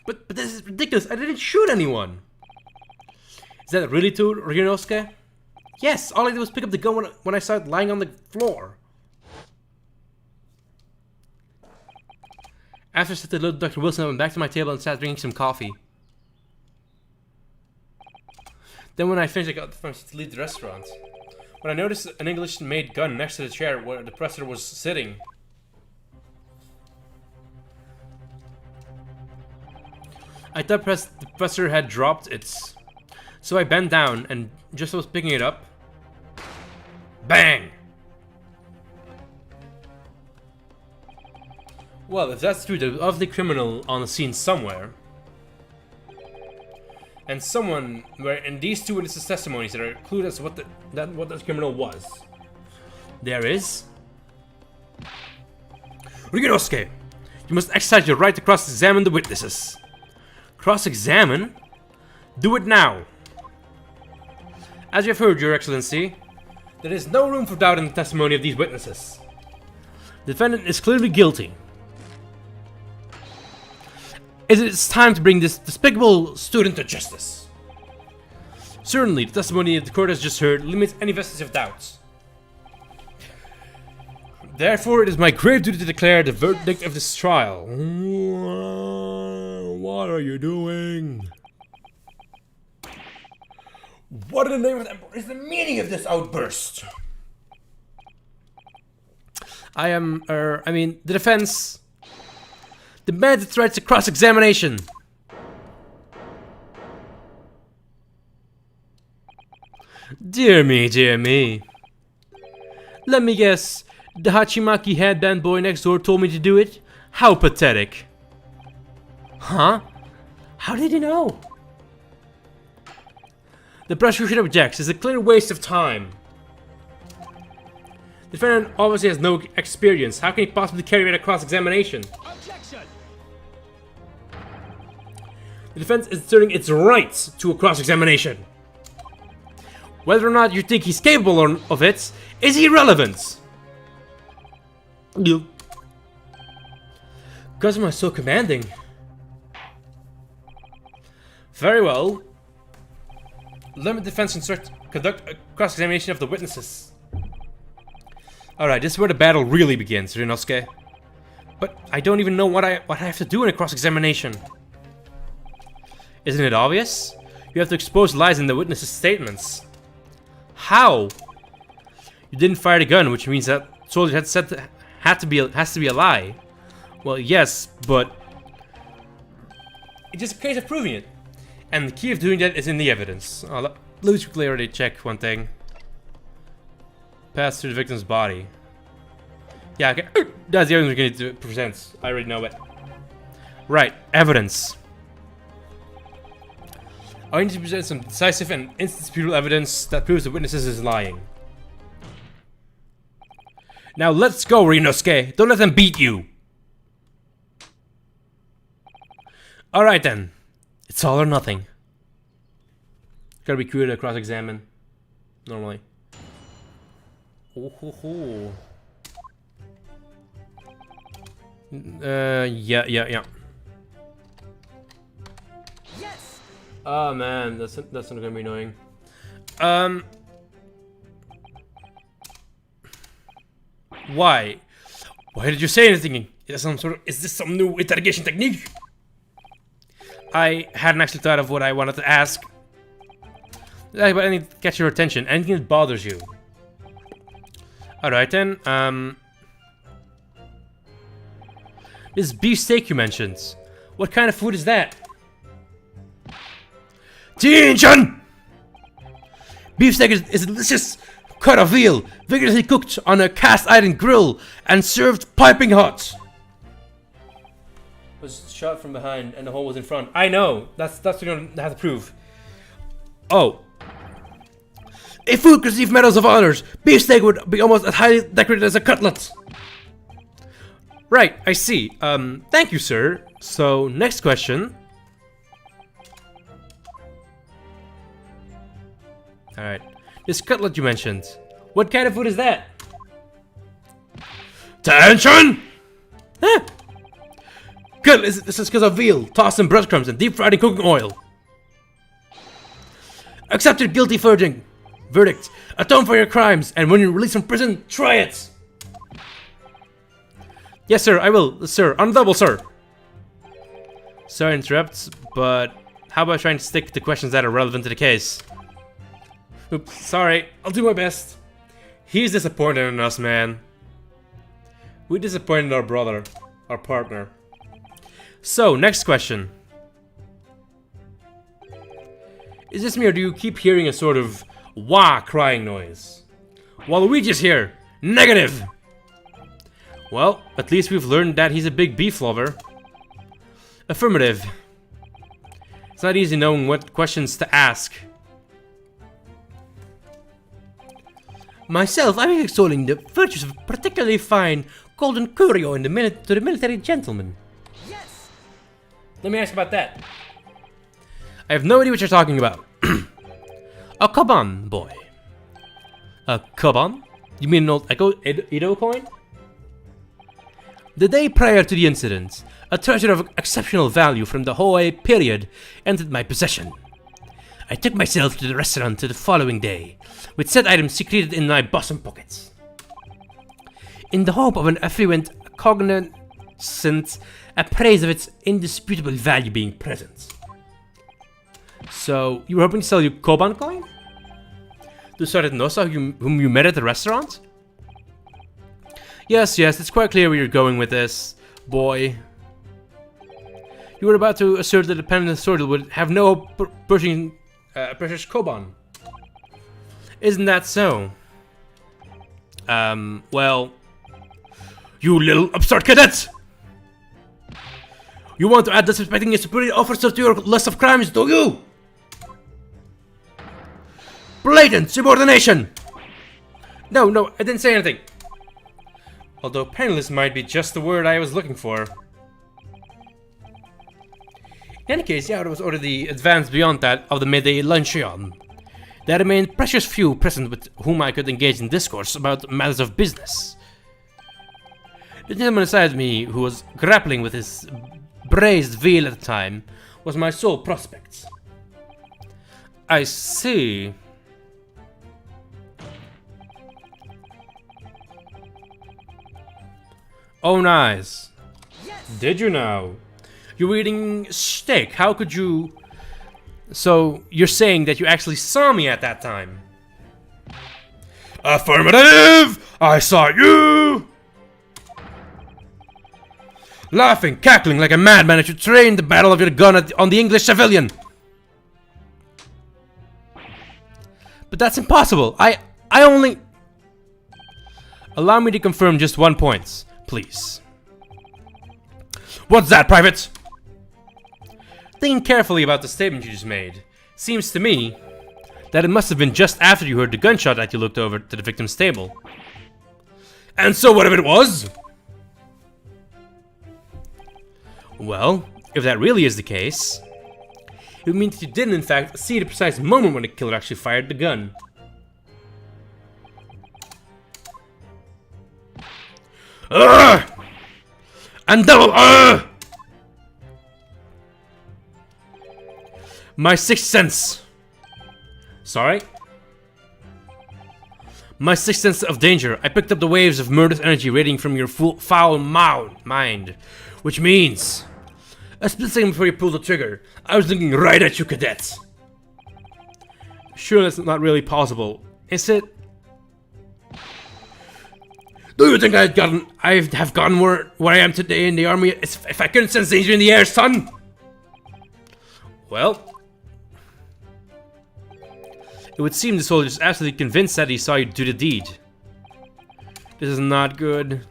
But this is ridiculous. I didn't shoot anyone. Is that really true, Ryunosuke? Yes, all I did was pick up the gun when I saw it lying on the floor. After I set the little Dr. Wilson, I went back to my table and started drinking some coffee. Then when I finished, I got the pharmacy to leave the restaurant. When I noticed an English-made gun next to the chair where the professor was sitting. I thought the professor had dropped it. So I bent down and just as I was picking it up, bang! Well, if that's true, there's obviously a criminal on the scene somewhere. And someone, where in these two witnesses' testimonies that are clued as to what the criminal was. There is Ryunosuke, you must exercise your right to cross-examine the witnesses. Cross-examine? Do it now. As you have heard, Your Excellency, there is no room for doubt in the testimony of these witnesses. The defendant is clearly guilty. It is time to bring this despicable student to justice. Certainly, the testimony the court has just heard limits any vestige of doubt. Therefore, it is my grave duty to declare the verdict of this trial. What are you doing? What in the name of the Emperor is the meaning of this outburst? The defense demands its right to cross-examination. Dear me, dear me. Let me guess, the Hachimaki headband boy next door told me to do it? How pathetic. Huh? How did he know? The prosecution objects. It's a clear waste of time. The defendant obviously has no experience. How can he possibly carry out a cross-examination? Objection! The defense is asserting its rights to a cross-examination. Whether or not you think he's capable of it is irrelevant. Because am I so commanding? Very well. Let the defense conduct a cross-examination of the witnesses. Alright, this is where the battle really begins, Ryunosuke. But I don't even know what I have to do in a cross-examination. Isn't it obvious? You have to expose lies in the witnesses' statements. How? You didn't fire the gun, which means that soldier had said has to be a lie. Well, yes, but it's just a case of proving it. And the key of doing that is in the evidence. Let me quickly already check one thing. Pass through the victim's body. Yeah, okay. That's the evidence we're going to present. I already know it. Right, evidence. I need to present some decisive and indisputable evidence that proves the witnesses is lying. Now let's go, Ryunosuke. Don't let them beat you. Alright then. It's all or nothing. Gotta be clear to cross-examine. Normally. Oh ho ho. Yeah. Yes! Oh man, that's not gonna be annoying. Why? Why did you say anything? Is this some new interrogation technique? I hadn't actually thought of what I wanted to ask. But I need to catch your attention. Anything that bothers you. Alright then, this beef steak you mentioned. What kind of food is that? Attention! Beef steak is a delicious cut of veal, vigorously cooked on a cast iron grill and served piping hot. Was shot from behind and the hole was in front. I know. That's what you're gonna have to prove. Oh. If food could receive medals of honors, beef steak would be almost as highly decorated as a cutlet. Right, I see. Thank you, sir. So, next question. Alright. This cutlet you mentioned. What kind of food is that? Attention! Huh? Good, this is because of veal, tossed in breadcrumbs and deep fried in cooking oil. Accepted guilty verdict. Verdict: atone for your crimes, and when you're released from prison, try it! Yes, sir, I will, sir. On double, sir. Sorry to interrupt, but how about trying to stick to questions that are relevant to the case? Oops, sorry. I'll do my best. He's disappointed in us, man. We disappointed our brother, our partner. So, next question. Is this me, or do you keep hearing a sort of wah crying noise? Waluigi's here. Negative. Well, at least we've learned that he's a big beef lover. Affirmative. It's not easy knowing what questions to ask. Myself, I'm extolling the virtues of a particularly fine golden curio in the to the military gentleman. Yes! Let me ask about that. I have no idea what you're talking about. A Koban boy. A Koban? You mean an old Edo coin? The day prior to the incident, a treasure of exceptional value from the Hoei period entered my possession. I took myself to the restaurant the following day, with said items secreted in my bosom pockets, in the hope of an affluent cognizant appraise of its indisputable value being present. So, you were hoping to sell your Koban coin? To Sorretosa, whom you met at the restaurant? Yes, it's quite clear where you're going with this, boy. You were about to assert that the Pendant Sword would have no precious Koban. Isn't that so? Well... You little upstart cadet! You want to add disrespecting a superior officer to your list of crimes, do you? Blatant subordination! No, I didn't say anything. Although penniless might be just the word I was looking for. In any case, yeah, it was already advanced beyond that of the midday luncheon. There remained precious few present with whom I could engage in discourse about matters of business. The gentleman beside me, who was grappling with his braised veal at the time, was my sole prospect. I see. Oh, nice. Yes. Did you now? You were eating steak. How could you... So, you're saying that you actually saw me at that time? Affirmative! I saw you! Laughing, cackling like a madman as you trained the battle of your gun on the English civilian. But that's impossible. I only... Allow me to confirm just one point, please. What's that, Private? Thinking carefully about the statement you just made, seems to me that it must have been just after you heard the gunshot that you looked over to the victim's table. And so what if it was? Well, if that really is the case, it would mean that you didn't in fact see the precise moment when the killer actually fired the gun. And double My sixth sense. Sorry? My sixth sense of danger. I picked up the waves of murderous energy radiating from your foul mind. Which means... A split second before you pulled the trigger, I was looking right at you, cadets. Sure, that's not really possible, is it? Do you think I'd have gotten where I am today in the army if I couldn't sense danger in the air, son? Well... It would seem the soldier is absolutely convinced that he saw you do the deed. This is not good.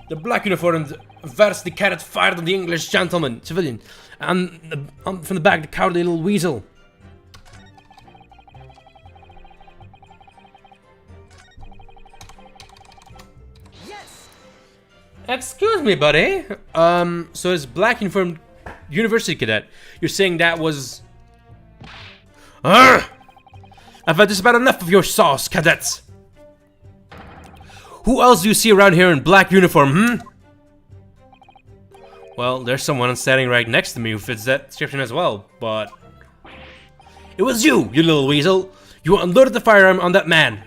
The black uniformed varsity cadet fired on the English civilian, and from the back, the cowardly little weasel. Yes. Excuse me, buddy. So this black uniformed university cadet, you're saying that was... I've had just about enough of your sauce, cadets. Who else do you see around here in black uniform, Well, there's someone standing right next to me who fits that description as well, but... It was you, you little weasel. You unloaded the firearm on that man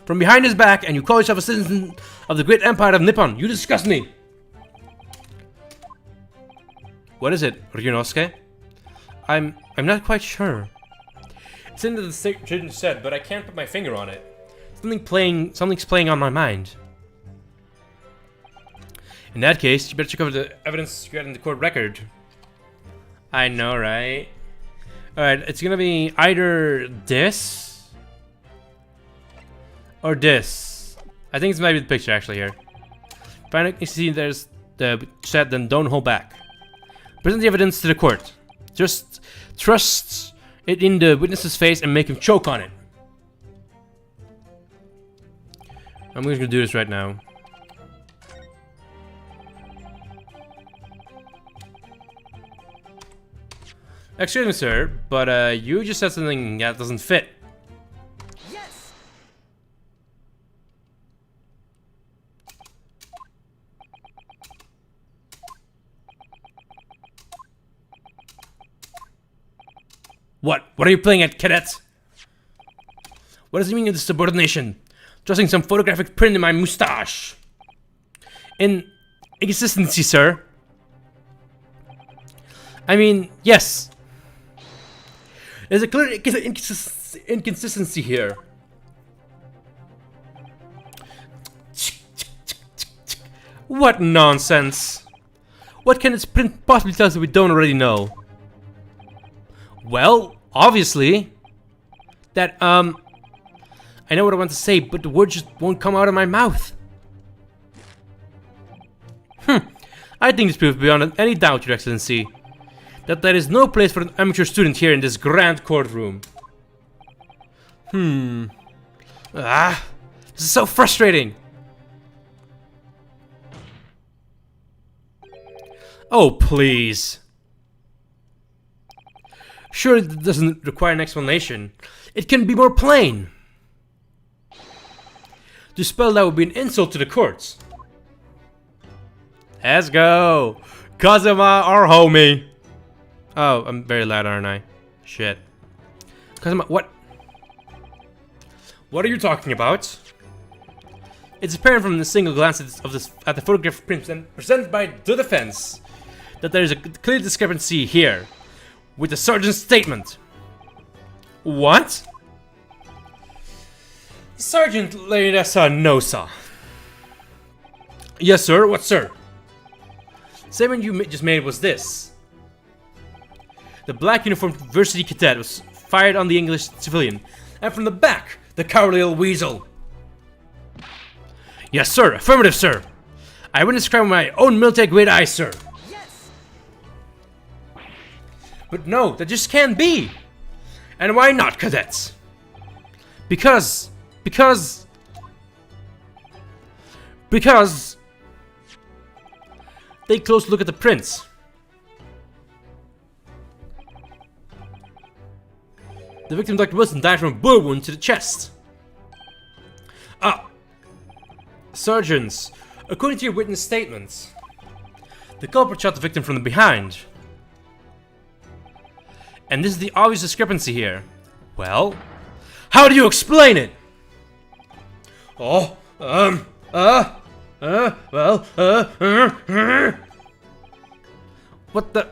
from behind his back, and you call yourself a citizen of the great empire of Nippon. You disgust me. What is it, Ryunosuke? I'm not quite sure. It's in the student said, but I can't put my finger on it. Something's playing on my mind. In that case, you better check over the evidence you got in the court record. I know, right? Alright, it's gonna be either this or this. I think this might be the picture actually here. Finally, you see there's the set, then don't hold back. Present the evidence to the court. Just thrust it in the witness's face and make him choke on it. I'm just gonna do this right now. Excuse me, sir, but you just said something that doesn't fit. Yes. What? What are you playing at, cadets? What does it mean in this subordination? Trusting some photographic print in my mustache. Inconsistency, sir. I mean, yes. There's a clear inconsistency here. What nonsense. What can this print possibly tell us that we don't already know? Well, obviously, that, I know what I want to say, but the words just won't come out of my mouth. I think this proves beyond any doubt, Your Excellency, that there is no place for an amateur student here in this grand courtroom. This is so frustrating. Oh, please. Sure, it doesn't require an explanation. It can be more plain. To spell that would be an insult to the courts. Let's go. Kazuma, our homie. Oh, I'm very loud, aren't I? Shit. Kazuma, what? What are you talking about? It's apparent from the single glance at the photograph prints and presented by the defense that there is a clear discrepancy here with the sergeant's statement. What? Sergeant Leonessa Nosa. Yes, sir. What, sir? The statement you just made was this. The black uniformed varsity cadet was fired on the English civilian, and from the back, the cowardly little weasel. Yes, sir. Affirmative, sir. I witnessed crime with my own military-grade eyes, sir. Yes. But no, that just can't be. And why not, cadets? Because take a close look at the prints. The victim, Dr. Wilson, died from a bullet wound to the chest. Sergeants, according to your witness statements, the culprit shot the victim from the behind. And this is the obvious discrepancy here. Well, how do you explain it? What the?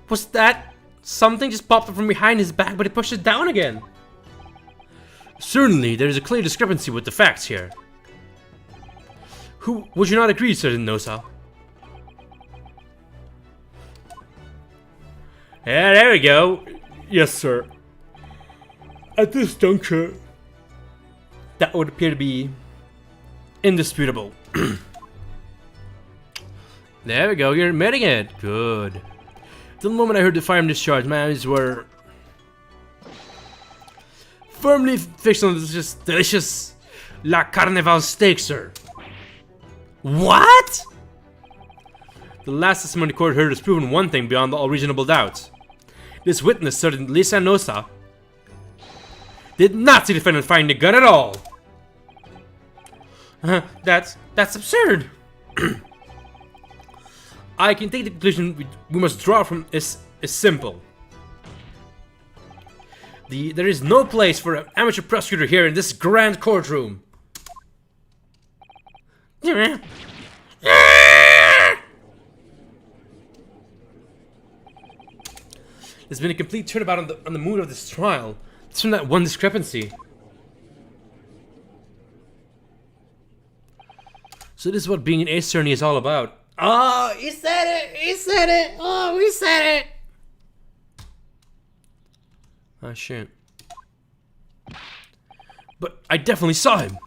Was that? Something just popped up from behind his back, but he pushed it down again. Certainly, there is a clear discrepancy with the facts here. Who would you not agree, Sergeant Nosa? Yeah, there we go. Yes, sir. At this juncture, that would appear to be indisputable. There we go, you're admitting it. Good. The moment I heard the firearm discharge, my eyes were firmly fixed on this delicious La Carnival steak, sir. What? The last testimony the court heard has proven one thing beyond all reasonable doubt. This witness, Sergeant Lisa Nosa, did not see the defendant firing the gun at all. That's absurd. I can take the conclusion we must draw from is simple. The defendant, Dr. Wilson, did not see the defendant firing the gun at all. That's absurd. I can take the conclusion we must draw from is simple. I can take the conclusion we must draw from is simple. The There is no place for an amateur prosecutor here in this grand courtroom. There's been a complete turnabout on the mood of this trial. It's from that one discrepancy. So this is what being an ace attorney is all about. Oh, he said it! He said it! Oh, we said it! Oh, shit. But I definitely saw him!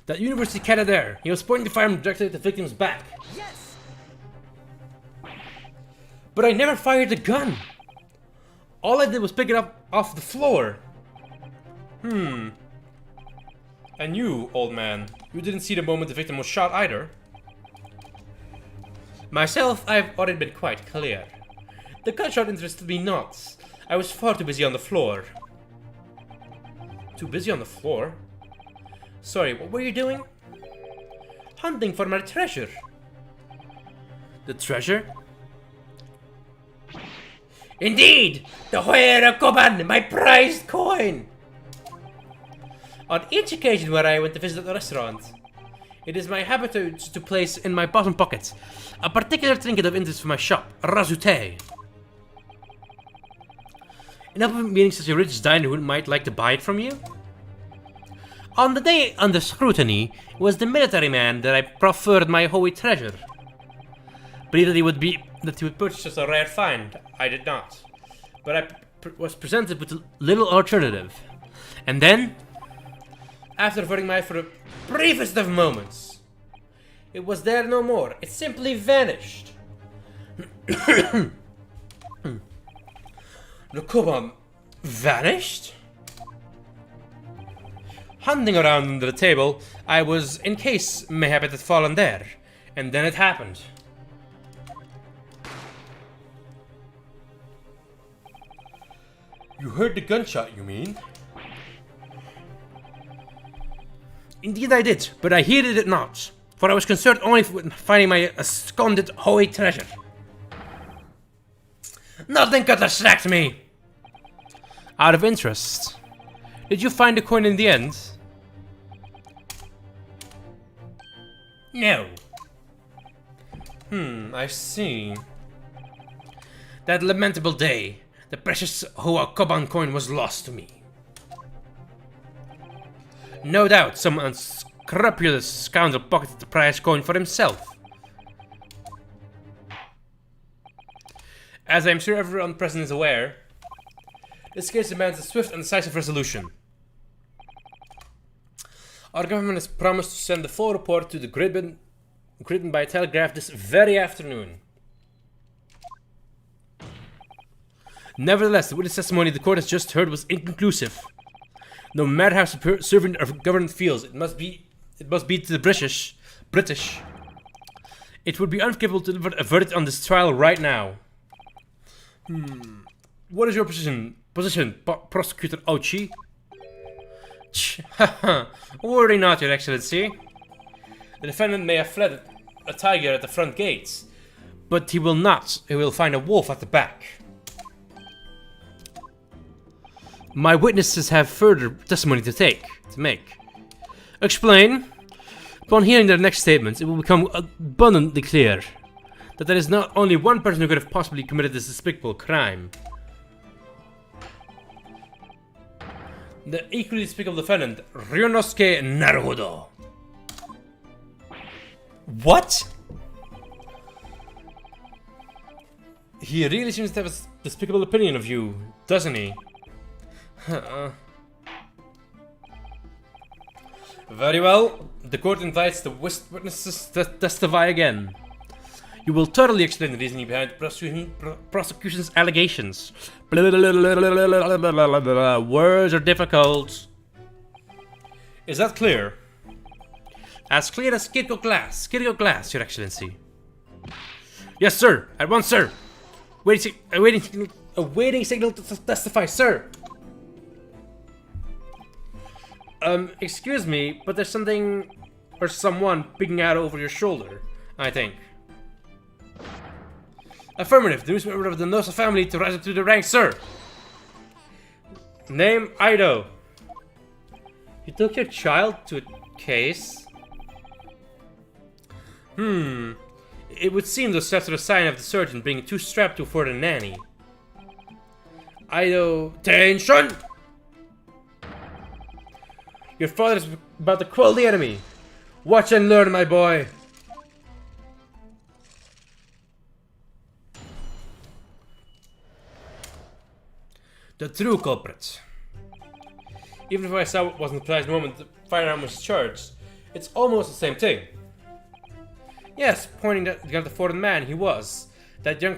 That university cat there. He was pointing the firearm directly at the victim's back. Yes! But I never fired the gun! All I did was pick it up off the floor. And you, old man, you didn't see the moment the victim was shot either. Myself, I've already been quite clear. The gunshot interested me not. I was far too busy on the floor. Too busy on the floor? Sorry, what were you doing? Hunting for my treasure. The treasure? Indeed! The Huera Koban, my prized coin! On each occasion where I went to visit the restaurant, it is my habit to place in my bottom pocket a particular trinket of interest for my shop, Razute. Enough of meeting such a rich diner who might like to buy it from you? On the day under scrutiny, it was the military man that I proffered my holy treasure. Believed that he would purchase as a rare find. I did not. But I was presented with a little alternative. And then, after averting my eye for the briefest of moments, it was there no more. It simply vanished. The Koban vanished? Hunting around under the table, I was in case mayhap it had fallen there. And then it happened. You heard the gunshot, you mean? Indeed I did, but I heeded it not, for I was concerned only with finding my absconded holy treasure. Nothing could distract me! Out of interest, did you find the coin in the end? No. I see. That lamentable day, the precious Hoa Koban coin was lost to me. No doubt some unscrupulous scoundrel pocketed the prize coin for himself. As I am sure everyone present is aware, this case demands a swift and decisive resolution. Our government has promised to send the full report to the Gridman by telegraph this very afternoon. Nevertheless, the witness testimony the court has just heard was inconclusive. No matter how servant our government feels, it must be to the British. It would be unforgivable to deliver a verdict on this trial right now. What is your position, Prosecutor Ochi? Worry not, Your Excellency. The defendant may have fled a tiger at the front gates, but he will not. He will find a wolf at the back. My witnesses have further testimony to make. Explain. Upon hearing their next statements, it will become abundantly clear that there is not only one person who could have possibly committed this despicable crime. The equally despicable defendant, Ryonosuke Naruhodo. What? He really seems to have a despicable opinion of you, doesn't he? Very well. The court invites the witnesses to testify again. You will thoroughly explain the reasoning behind the prosecution's allegations. Words are difficult. Is that clear? As clear as Kirko glass, Your Excellency. Yes, sir. At once, sir. Awaiting signal to testify, sir. Excuse me, but there's something or someone peeking out over your shoulder, I think. Affirmative. The newspaper of the Nosa family to rise up to the ranks, sir. Name Ido. You took your child to a case? It would seem those steps are a sign of the surgeon bringing two strapped to for the nanny. Ido... Attention! Your father is about to quell the enemy. Watch and learn, my boy. The true culprit. Even if I saw it wasn't the precise moment the firearm was charged, it's almost the same thing. Yes, pointing the gun at the foreign man, he was. That young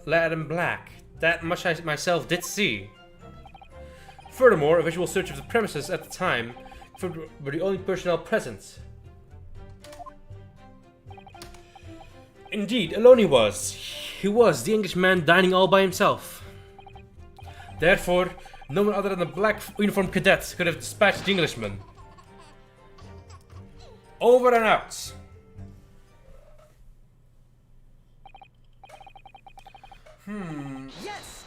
lad in black. That much I myself did see. Furthermore, a visual search of the premises at the time were the only personnel present. Indeed, alone he was. He was the Englishman dining all by himself. Therefore, no one other than the black uniformed cadet could have dispatched the Englishman. Over and out. Yes!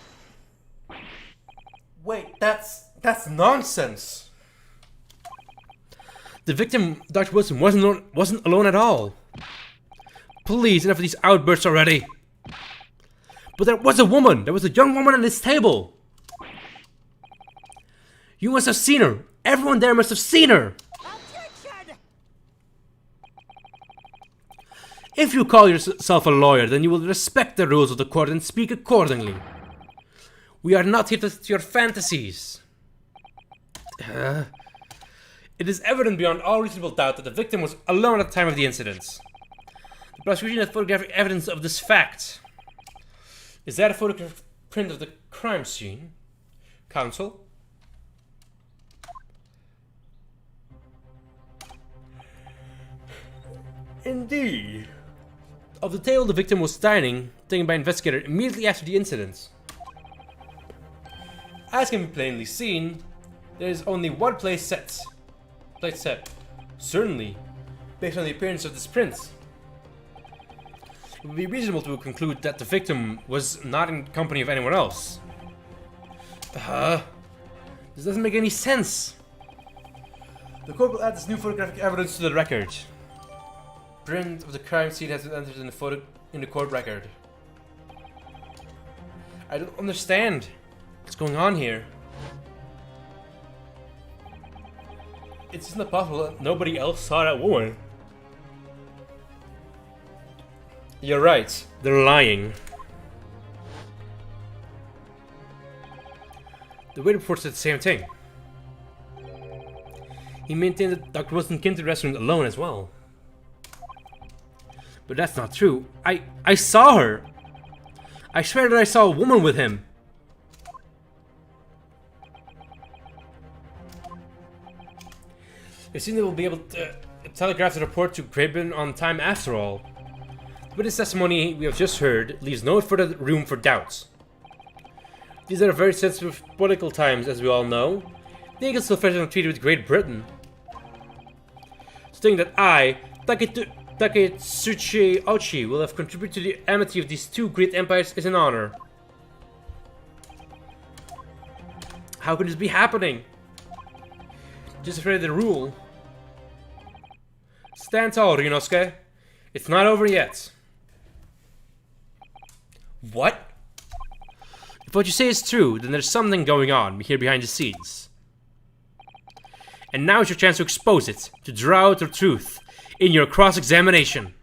Wait, that's nonsense. The victim, Dr. Wilson, wasn't alone at all. Please, enough of these outbursts already. But there was a woman. There was a young woman at this table. You must have seen her. Everyone there must have seen her. Objection! If you call yourself a lawyer, then you will respect the rules of the court and speak accordingly. We are not here to your fantasies. It is evident beyond all reasonable doubt that the victim was alone at the time of the incident. The prosecution has photographic evidence of this fact. Is that a photograph print of the crime scene? Counsel? Indeed. Of the table the victim was dining, taken by an investigator immediately after the incident. As can be plainly seen, there is only one plate set. Certainly, based on the appearance of this print. It would be reasonable to conclude that the victim was not in company of anyone else. This doesn't make any sense. The court will add this new photographic evidence to the record. Print of the crime scene has been entered in the court record. I don't understand what's going on here. It's not possible that nobody else saw that woman. You're right. They're lying. The waiter report said the same thing. He maintained that Dr. Wilson came to the restaurant alone as well. But that's not true. I saw her. I swear that I saw a woman with him. It seems they will be able to telegraph the report to Graben on time after all. But his testimony we have just heard leaves no further room for doubt. These are very sensitive political times, as we all know. The Eagles still federal treaty with Great Britain. Saying that I, Taketsuchi Ochi, will have contributed to the amity of these two great empires is an honor. How could this be happening? Just afraid of the rule. Stand tall, Ryunosuke. It's not over yet. What? If what you say is true, then there's something going on here behind the scenes. And now is your chance to expose it, to draw out the truth in your cross-examination.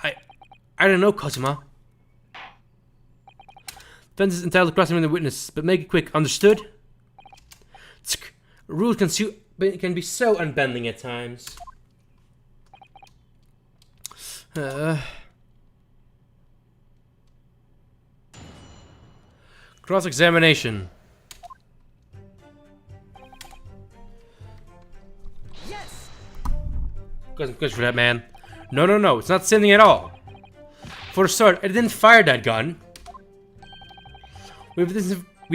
I don't know, Kazuma. Defense is entitled to cross-examine the witness, but make it quick, understood? Rules can be so unbending at times. Cross-examination. Yes! Good for that, man. No, it's not sending at all. For a start, I didn't fire that gun. We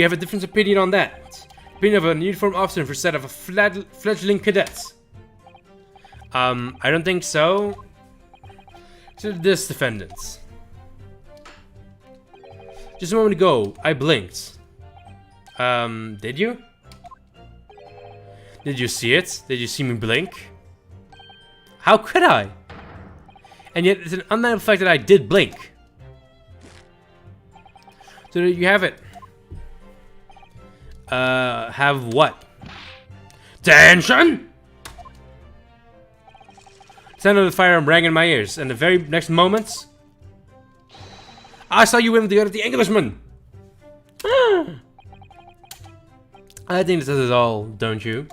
have a different opinion on that. Opinion of a uniformed officer instead of a fledgling cadet. I don't think so. To this defendant. Just a moment ago, I blinked. Did you? Did you see it? Did you see me blink? How could I? And yet, it's an undeniable fact that I did blink. So there you have it. Have what? Tension! The sound of the firearm rang in my ears, and the very next moment, I saw you with the other, the Englishman! I think this is all, don't you?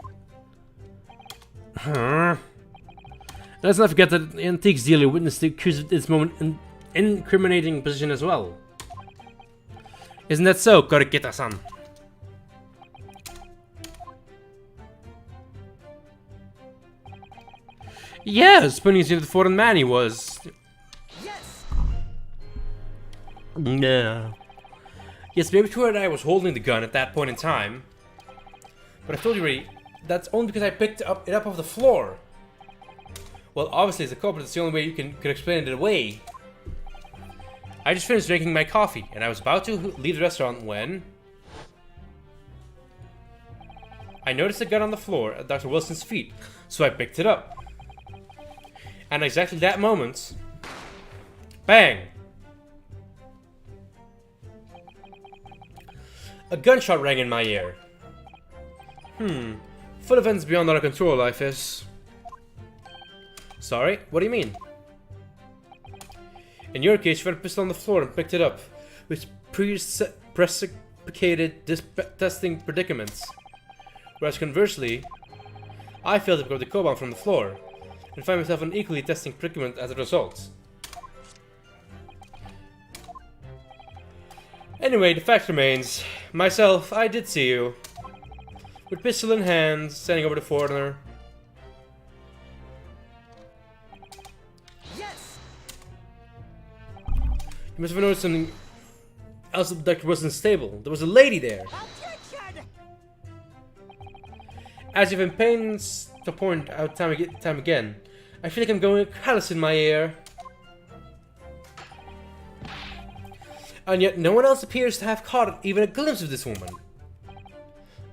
Let's not forget that the antiques dealer witnessed the accused at this moment in incriminating position as well. Isn't that so, Korikita-san? Yes, pointing to the foreign man he was. Yes. Yeah. Yes, maybe true that I was holding the gun at that point in time. But I told you already, that's only because I picked it up off the floor. Well, obviously as a culprit, it's the only way you could explain it away. I just finished drinking my coffee, and I was about to leave the restaurant when I noticed a gun on the floor at Dr. Wilson's feet, so I picked it up. And at exactly that moment, bang! A gunshot rang in my ear. Full events beyond our control, life is. Sorry, what do you mean? In your case, you found a pistol on the floor and picked it up, which precipitated testing predicaments. Whereas conversely, I failed to pick up the cobalt from the floor, and find myself in an equally testing predicament as a result. Anyway, the fact remains, myself, I did see you, with pistol in hand, standing over the foreigner. Yes. You must have noticed something else at Dr. Wilson's table. There was a lady there. Objection. As you've been pains to point out time again, I feel like I'm going callous in my ear. And yet no one else appears to have caught even a glimpse of this woman.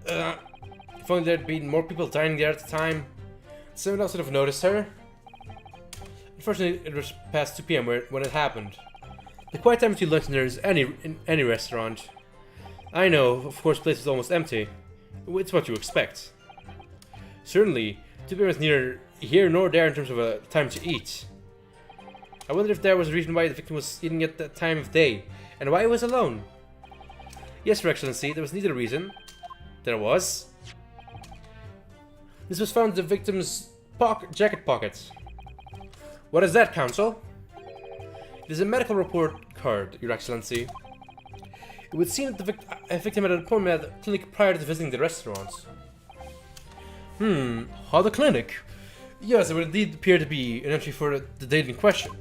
If only there'd been more people dining there at the time, someone else would have noticed her. Unfortunately, it was past 2 PM when it happened. The quiet time between lunch and dinner is in any restaurant. I know, of course, the place is almost empty. It's what you expect. Certainly, 2 PM is neither here nor there in terms of a time to eat. I wonder if there was a reason why the victim was eating at that time of day, and why he was alone. Yes, Your Excellency, there was neither reason. There was. This was found in the victim's jacket pocket. What is that, Counsel? It is a medical report card, Your Excellency. It would seem that the victim had an appointment at the clinic prior to visiting the restaurant. How the clinic? Yes, it would indeed appear to be an entry for the date in question.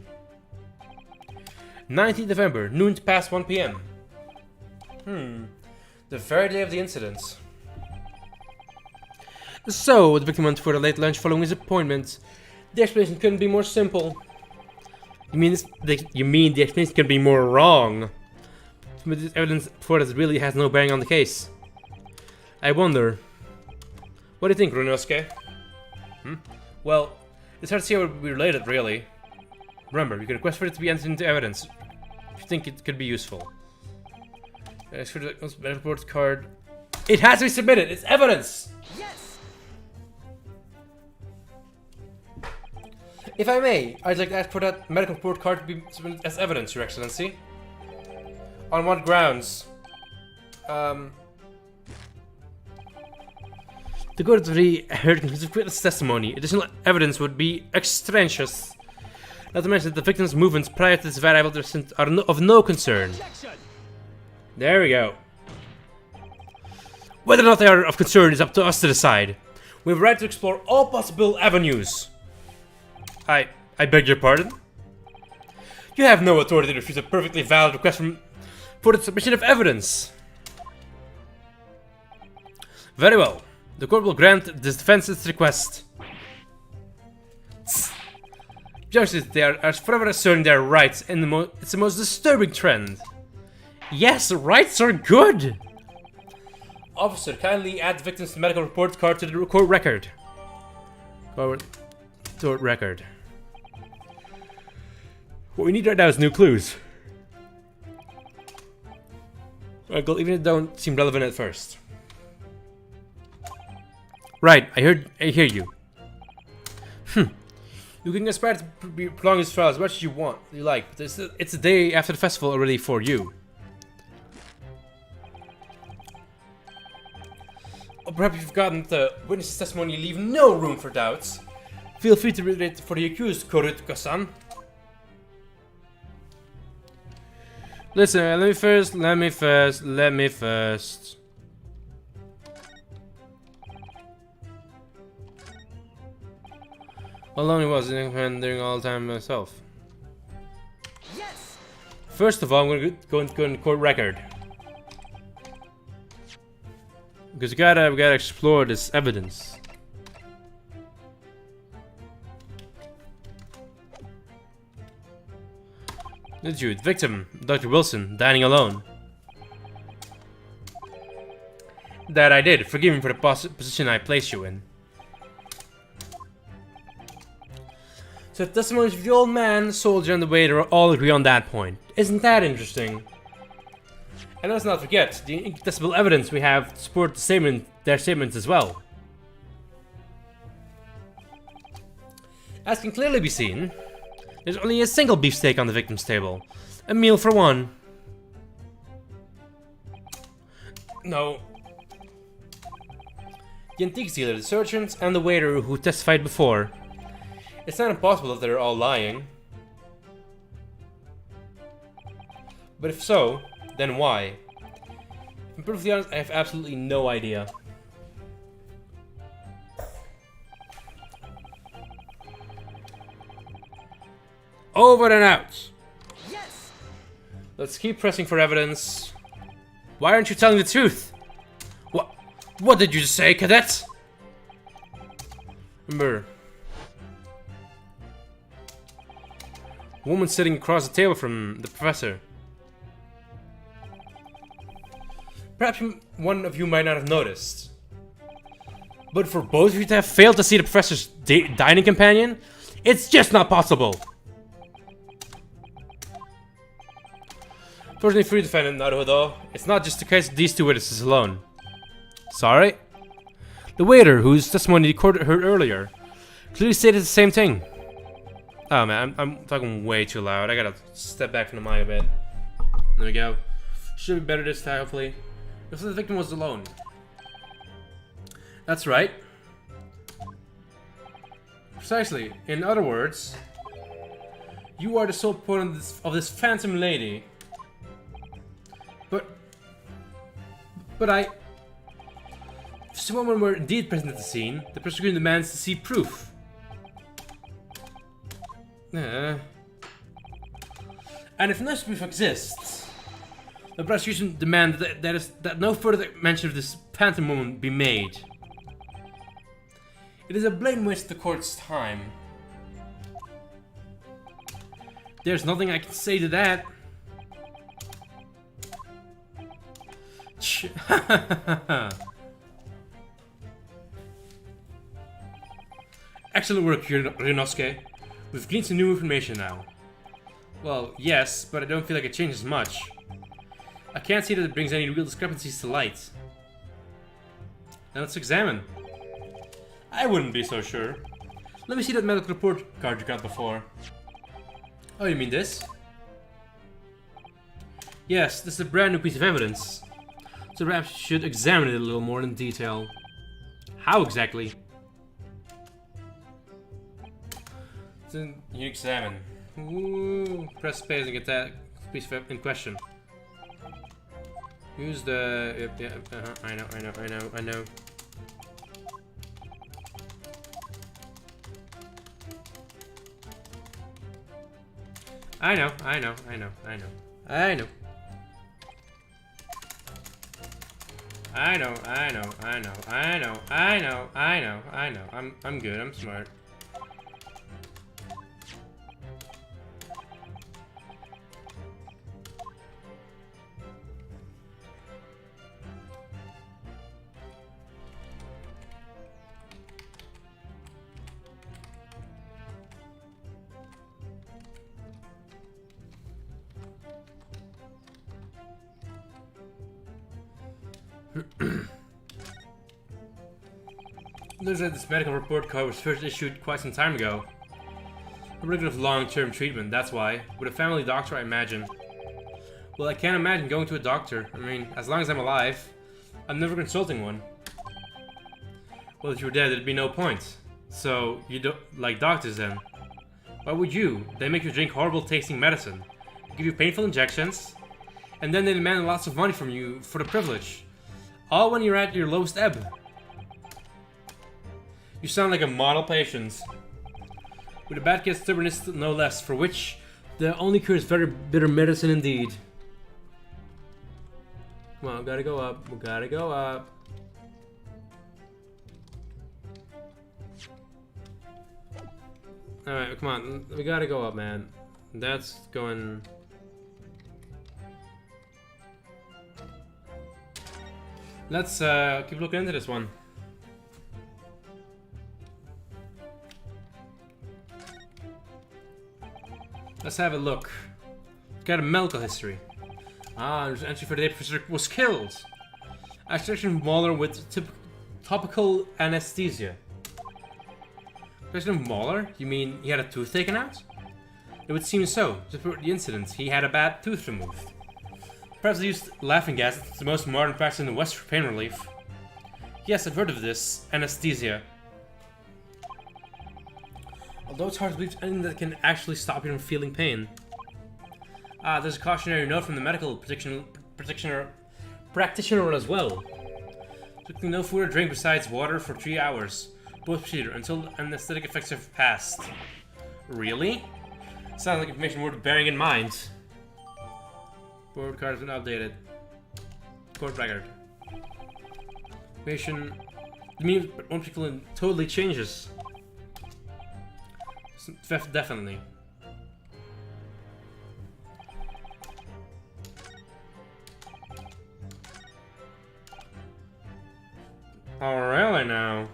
19th November, noon past 1 PM. The very day of the incident. So, the victim went for a late lunch following his appointment. The explanation couldn't be more simple. You mean the explanation can be more wrong? But this evidence for this really has no bearing on the case. I wonder. What do you think, Runosuke? Well, it's hard to see how it would be related, really. Remember, you can request for it to be entered into evidence if you think it could be useful. As for the medical report card, it has to be submitted. It's evidence. Yes. If I may, I'd like to ask for that medical report card to be submitted as evidence, Your Excellency. On what grounds? To go to the heard conclusive witness testimony, additional evidence would be extraneous. Not to mention that the victim's movements prior to this variable are of no concern. Objection. There we go. Whether or not they are of concern is up to us to decide. We have a right to explore all possible avenues. I beg your pardon? You have no authority to refuse a perfectly valid request for the submission of evidence. Very well. The court will grant this defense's request. Judges, they are forever asserting their rights, and it's the most disturbing trend. Yes, rights are good! Officer, kindly add the victim's medical report card to the court record. Court record. What we need right now is new clues. Uncle, even if they don't seem relevant at first. Right, I hear you. You can aspire to prolong this trial as much as you like, but it's the day after the festival already for you. Or perhaps you've forgotten the witness's testimony leave no room for doubts. Feel free to read it for the accused, Korutka-san. Listen, let me first. How long it was during all the time myself. Yes. First of all, I'm gonna go in court record. Because we gotta explore this evidence. Did you? The victim, Dr. Wilson, dining alone. That I did. Forgive me for the position I placed you in. So the testimonies of the old man, the soldier, and the waiter all agree on that point. Isn't that interesting? And let's not forget the incontestable evidence we have to support their statements as well. As can clearly be seen, there's only a single beefsteak on the victim's table. A meal for one. No. The antique dealer, the sergeant, and the waiter who testified before. It's not impossible that they're all lying. But if so, then why? If I'm perfectly honest, I have absolutely no idea. Over and out! Yes. Let's keep pressing for evidence. Why aren't you telling the truth? What did you say, cadet? Remember, woman sitting across the table from the professor. Perhaps one of you might not have noticed. But for both of you to have failed to see the professor's dining companion, it's just not possible. Fortunately for you, defendant Naruhodo, it's not just the case of these two witnesses alone. Sorry? The waiter, whose testimony the court heard earlier, clearly stated the same thing. Oh man, I'm talking way too loud. I gotta step back from the mic a bit. There we go. Should be better this time, hopefully. If the victim was alone. That's right. Precisely. In other words, you are the sole opponent of this phantom lady. But if someone were indeed present at the scene, the prosecution demands to see proof. And if no proof exists, the prosecution demands that no further mention of this phantom woman be made. It is a blatant waste of the court's time. There's nothing I can say to that. Excellent work, Ryunosuke. We've gleaned some new information now. Well, yes, but I don't feel like it changes much. I can't see that it brings any real discrepancies to light. Now let's examine. I wouldn't be so sure. Let me see that medical report card you got before. Oh, you mean this? Yes, this is a brand new piece of evidence. So perhaps you should examine it a little more in detail. How exactly? Then you examine. Ooh, press space and get that piece in question. Use the... I know. I'm good, I'm smart. Looks like this medical report card was first issued quite some time ago. A regular long-term treatment, that's why. With a family doctor, I imagine. Well, I can't imagine going to a doctor. I mean, as long as I'm alive, I'm never consulting one. Well, if you were dead, there'd be no point. So, you don't like doctors then? Why would you? They make you drink horrible tasting medicine, give you painful injections, and then they demand lots of money from you for the privilege. All when you're at your lowest ebb. You sound like a model patient. With a bad kid's stubbornness, no less, for which the only cure is very bitter medicine indeed. Come on, we gotta go up. We gotta go up. Alright, come on. We gotta go up, man. That's going... Let's keep looking into this one. Let's have a look. Got a medical history. Ah, there's an entry for the day professor was killed. Extraction Mauler with topical anesthesia. President Mauler? You mean he had a tooth taken out? It would seem so. To report the incident, he had a bad tooth removed. Perhaps they used laughing gas. It's the most modern practice in the West for pain relief. Yes, I've heard of this. Anesthesia. Although it's hard to believe anything that can actually stop you from feeling pain. Ah, there's a cautionary note from the medical practitioner as well. Took no food or drink besides water for 3 hours. Both procedure until anesthetic effects have passed. Really? Sounds like information worth bearing in mind. Board card has been updated. Court record. Patient. The meaning of one particular totally changes. Definitely. Oh, really now?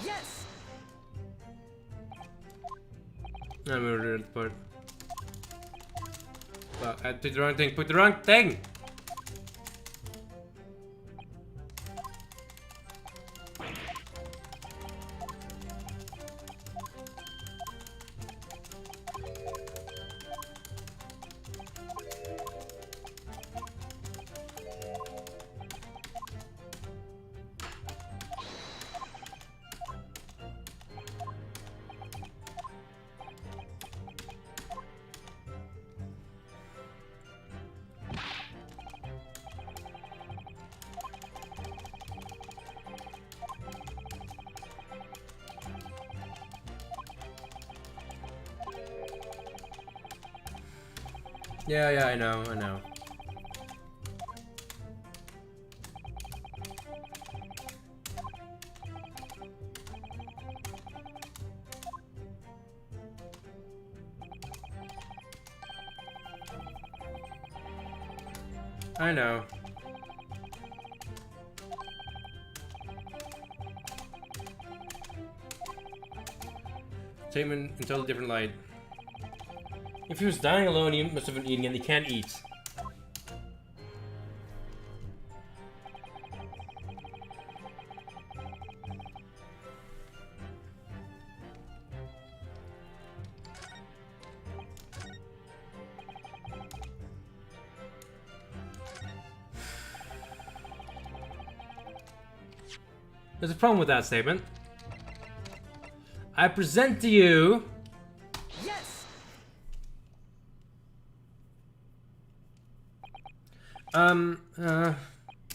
Yes. I'm gonna do that part. Well, I did the wrong thing. Put the wrong thing! Yeah, I know. I know. Statement in totally different light. If he was dying alone, he must have been eating and he can't eat. There's a problem with that statement. I present to you... Yes.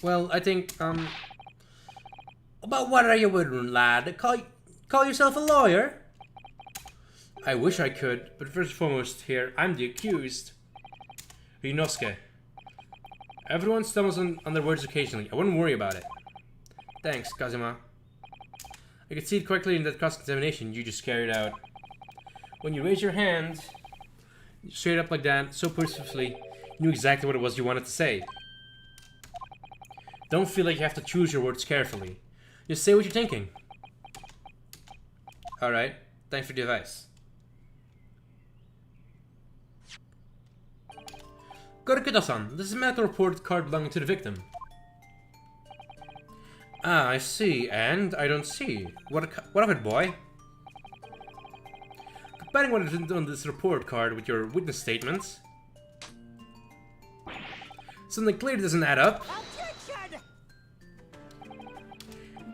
Well, I think, About what are you wondering, lad? Call yourself a lawyer? I wish I could, but first and foremost here, I'm the accused. Ryunosuke. Everyone stumbles on their words occasionally. I wouldn't worry about it. Thanks, Kazuma. I could see it correctly in that cross-examination you just carried out. When you raised your hand, straight up like that, so purposefully, you knew exactly what it was you wanted to say. Don't feel like you have to choose your words carefully. Just say what you're thinking. Alright, thanks for the advice. Gorikuta-san, this is a medical report card belonging to the victim. Ah, I see, and I don't see. What of it, boy? Comparing what is written on this report card with your witness statements, something clearly doesn't add up. Objection!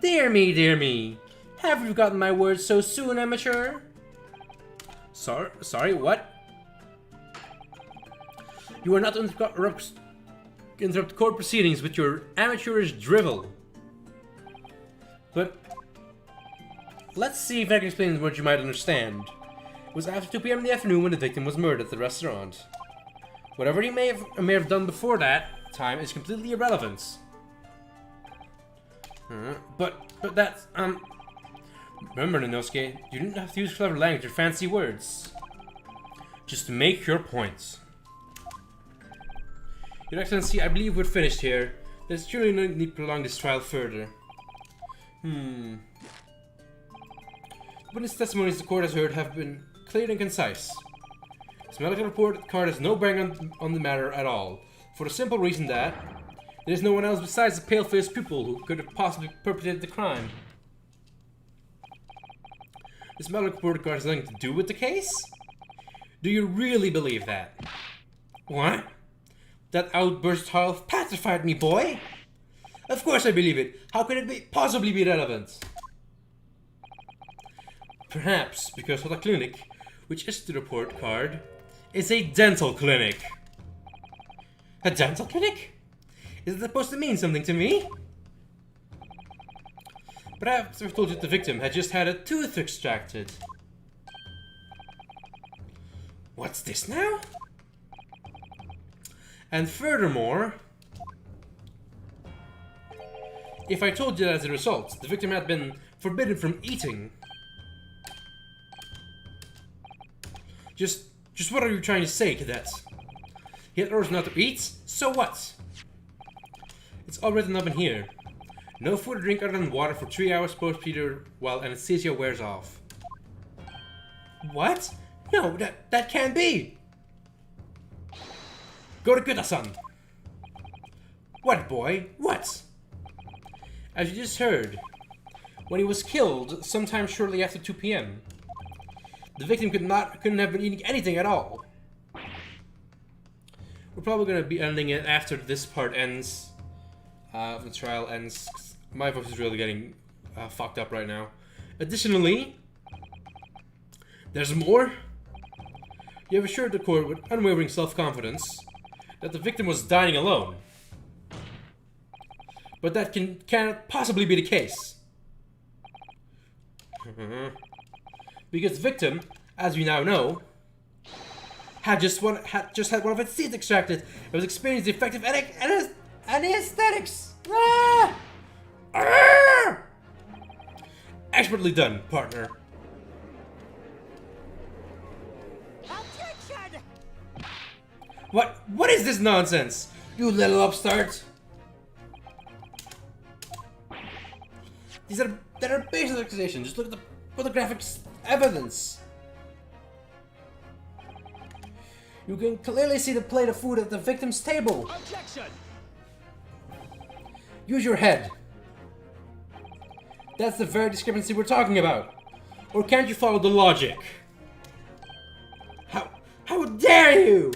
Dear me. Have you gotten my words so soon, amateur? Sorry, what? You are not to interrupt court proceedings with your amateurish drivel. But let's see if I can explain what you might understand. It was after 2 p.m. in the afternoon when the victim was murdered at the restaurant. Whatever he may have done before that time is completely irrelevant. But that's, remember, Ninosuke, you didn't have to use clever language or fancy words. Just to make your points. Your Excellency, I believe we're finished here. There's surely no need to prolong this trial further. Witness testimonies the court has heard have been clear and concise. This medical report card has no bearing on the matter at all, for the simple reason that there is no one else besides the pale-faced pupil who could have possibly perpetrated the crime. This medical report card has nothing to do with the case? Do you really believe that? What? That outburst of petrified me, boy! Of course I believe it. How could it possibly be relevant? Perhaps because the clinic, which is the report card, is a dental clinic. A dental clinic? Is it supposed to mean something to me? Perhaps I've told you that the victim had just had a tooth extracted. What's this now? And furthermore, if I told you that as a result, the victim had been forbidden from eating, just what are you trying to say to that? He had orders not to eat? So what? It's all written up in here. No food or drink other than water for 3 hours post-procedure while anesthesia wears off. What? No, that can't be! Gorikuta-san! What, boy? What? As you just heard, when he was killed sometime shortly after 2 p.m., the victim couldn't have been eating anything at all. We're probably going to be ending it after this part ends. The trial ends. My voice is really getting fucked up right now. Additionally, there's more. You have assured the court with unwavering self-confidence that the victim was dying alone. But that cannot possibly be the case. Because the victim, as we now know, had just had one of its teeth extracted and was experiencing the effective anesthetics. Ah! Ah! Expertly done, partner. Objection! What is this nonsense? You little upstart. That are baseless accusations. Just look at the photographic evidence. You can clearly see the plate of food at the victim's table. Objection! Use your head. That's the very discrepancy we're talking about. Or can't you follow the logic? How dare you!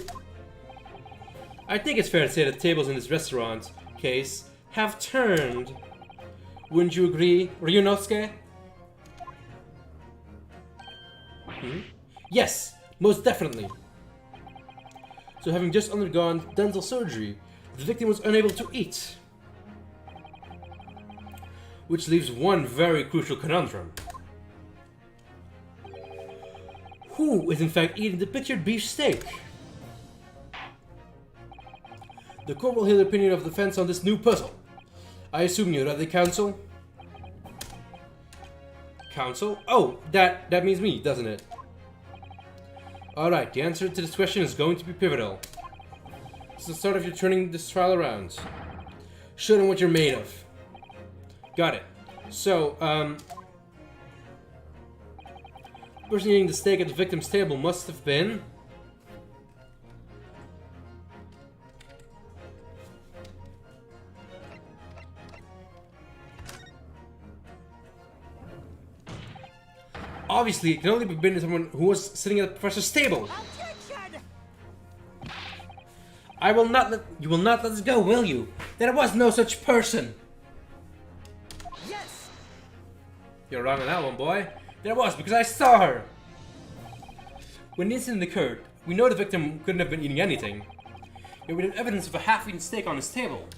I think it's fair to say that tables in this restaurant case have turned. Wouldn't you agree, Ryunosuke? Yes, most definitely. So having just undergone dental surgery, the victim was unable to eat. Which leaves one very crucial conundrum. Who is in fact eating the pictured beef steak? The court will hear the opinion of the defense on this new puzzle. I assume you're ready, counsel? Counsel? Oh, that means me, doesn't it? Alright, the answer to this question is going to be pivotal. It's the start of your turning this trial around. Show them what you're made of. Got it. So, The person eating the steak at the victim's table must have been... Obviously, it can only have been someone who was sitting at the professor's table. Attention! You will not let us go, will you? There was no such person. Yes! You're wrong on that one, boy. There was, because I saw her. When the incident occurred, we know the victim couldn't have been eating anything. Yet we have evidence of a half-eaten steak on his table.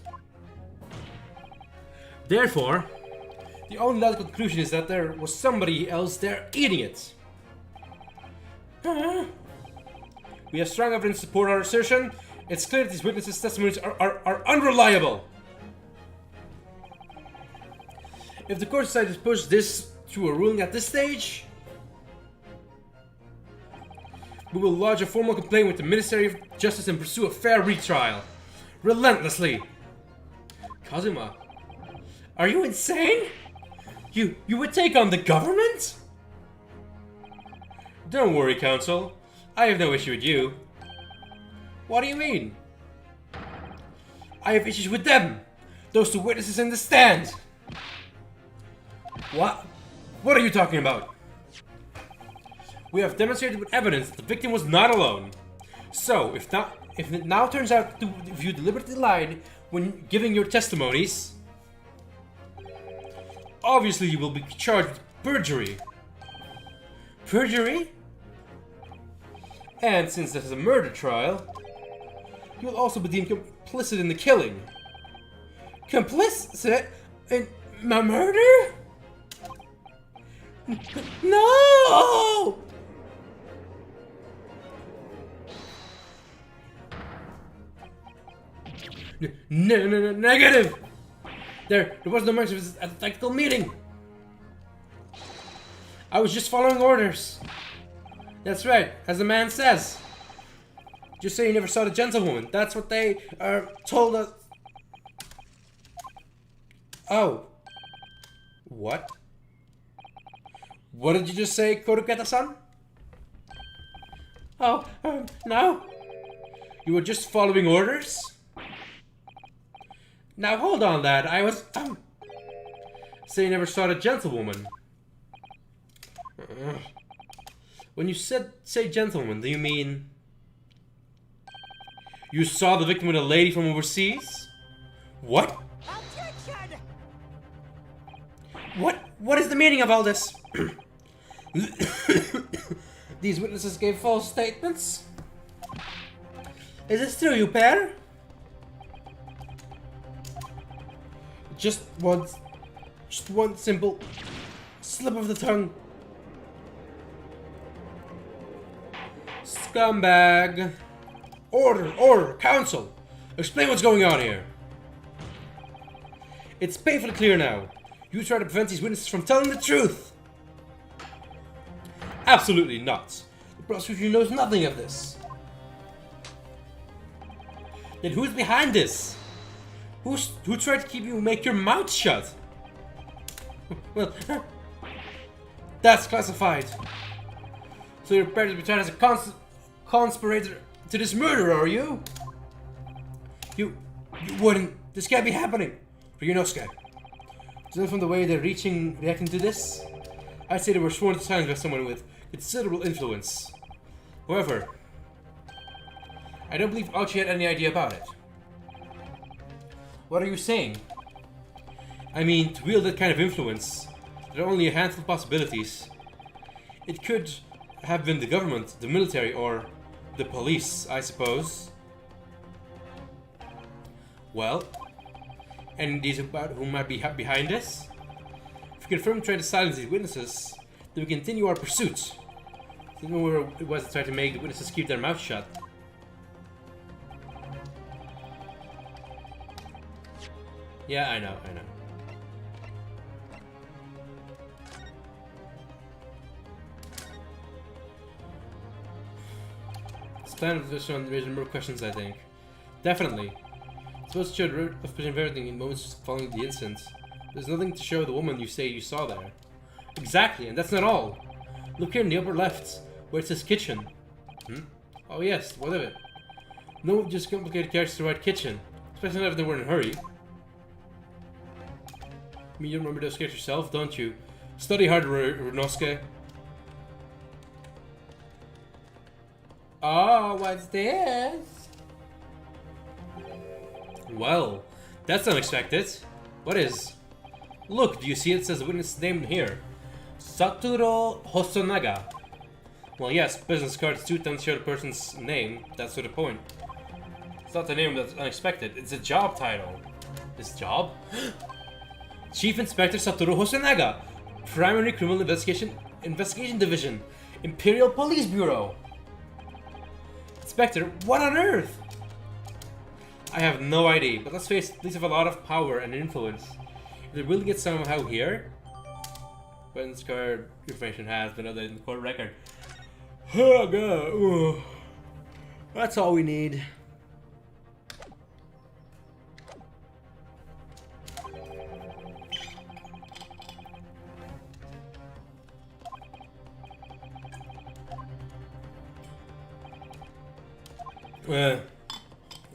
Therefore, the only logical conclusion is that there was somebody else there eating it. We have strong evidence to support our assertion. It's clear that these witnesses' testimonies are unreliable. If the court decides to push this to a ruling at this stage, we will lodge a formal complaint with the Ministry of Justice and pursue a fair retrial. Relentlessly. Kazuma, are you insane? You would take on the government? Don't worry, Counsel. I have no issue with you. What do you mean? I have issues with them. Those two witnesses in the stand. What? What are you talking about? We have demonstrated with evidence that the victim was not alone. So, if it now turns out if you deliberately lied when giving your testimonies, obviously you will be charged with perjury. Perjury? And since this is a murder trial, you will also be deemed complicit in the killing. Complicit in my murder? No! No, negative! There was no mention of this at the tactical meeting. I was just following orders. That's right, as the man says. Just say you never saw the gentlewoman. That's what they told us. Oh. What? What did you just say, Kodoketa-san? Oh, no. You were just following orders? Now hold on, lad. I was say you never saw the gentlewoman. When you say gentlewoman, do you mean you saw the victim with a lady from overseas? What? Attention! What is the meaning of all this? These witnesses gave false statements? Is this true, you pair? Just one simple slip of the tongue. Scumbag. Order, counsel. Explain what's going on here. It's painfully clear now. You try to prevent these witnesses from telling the truth. Absolutely not. The prosecution knows nothing of this. Then who's behind this? Who tried to keep you make your mouth shut? Well, that's classified. So you're prepared to be tried as a conspirator to this murder, are you? You wouldn't. This can't be happening. Ryunosuke. Judging from the way they're reacting to this, I'd say they were sworn to silence by someone with considerable influence. However, I don't believe Archie had any idea about it. What are you saying? I mean, to wield that kind of influence, there are only a handful of possibilities. It could have been the government, the military, or the police, I suppose. Well, any ideas about who might be behind this? If we confirm trying to silence these witnesses, then we continue our pursuit. Think where it was to try to make the witnesses keep their mouth shut. Yeah, I know. It's time to raise more questions, I think. Definitely. It's supposed to show the of everything in moments following the incident. There's nothing to show the woman you say you saw there. Exactly, and that's not all. Look here in the upper left, where it says kitchen. Oh yes, what of it? No, just complicated characters to write kitchen. Especially not if they were in a hurry. I mean, you remember those characters yourself, don't you? Study hard, Runosuke. Oh, what's this? Well, that's unexpected. What is? Look, do you see it says witness name here? Satoru Hosonaga. Well, yes, business cards do tend to show the person's name. That's sort of the point. It's not the name that's unexpected. It's a job title. This job? Chief Inspector Satoru Hosonaga, Primary Criminal Investigation Division, Imperial Police Bureau. Inspector, what on earth? I have no idea, but let's face it, police have a lot of power and influence. If they really get somehow here, witness card information has been updated in the court record. Oh god, ooh. That's all we need.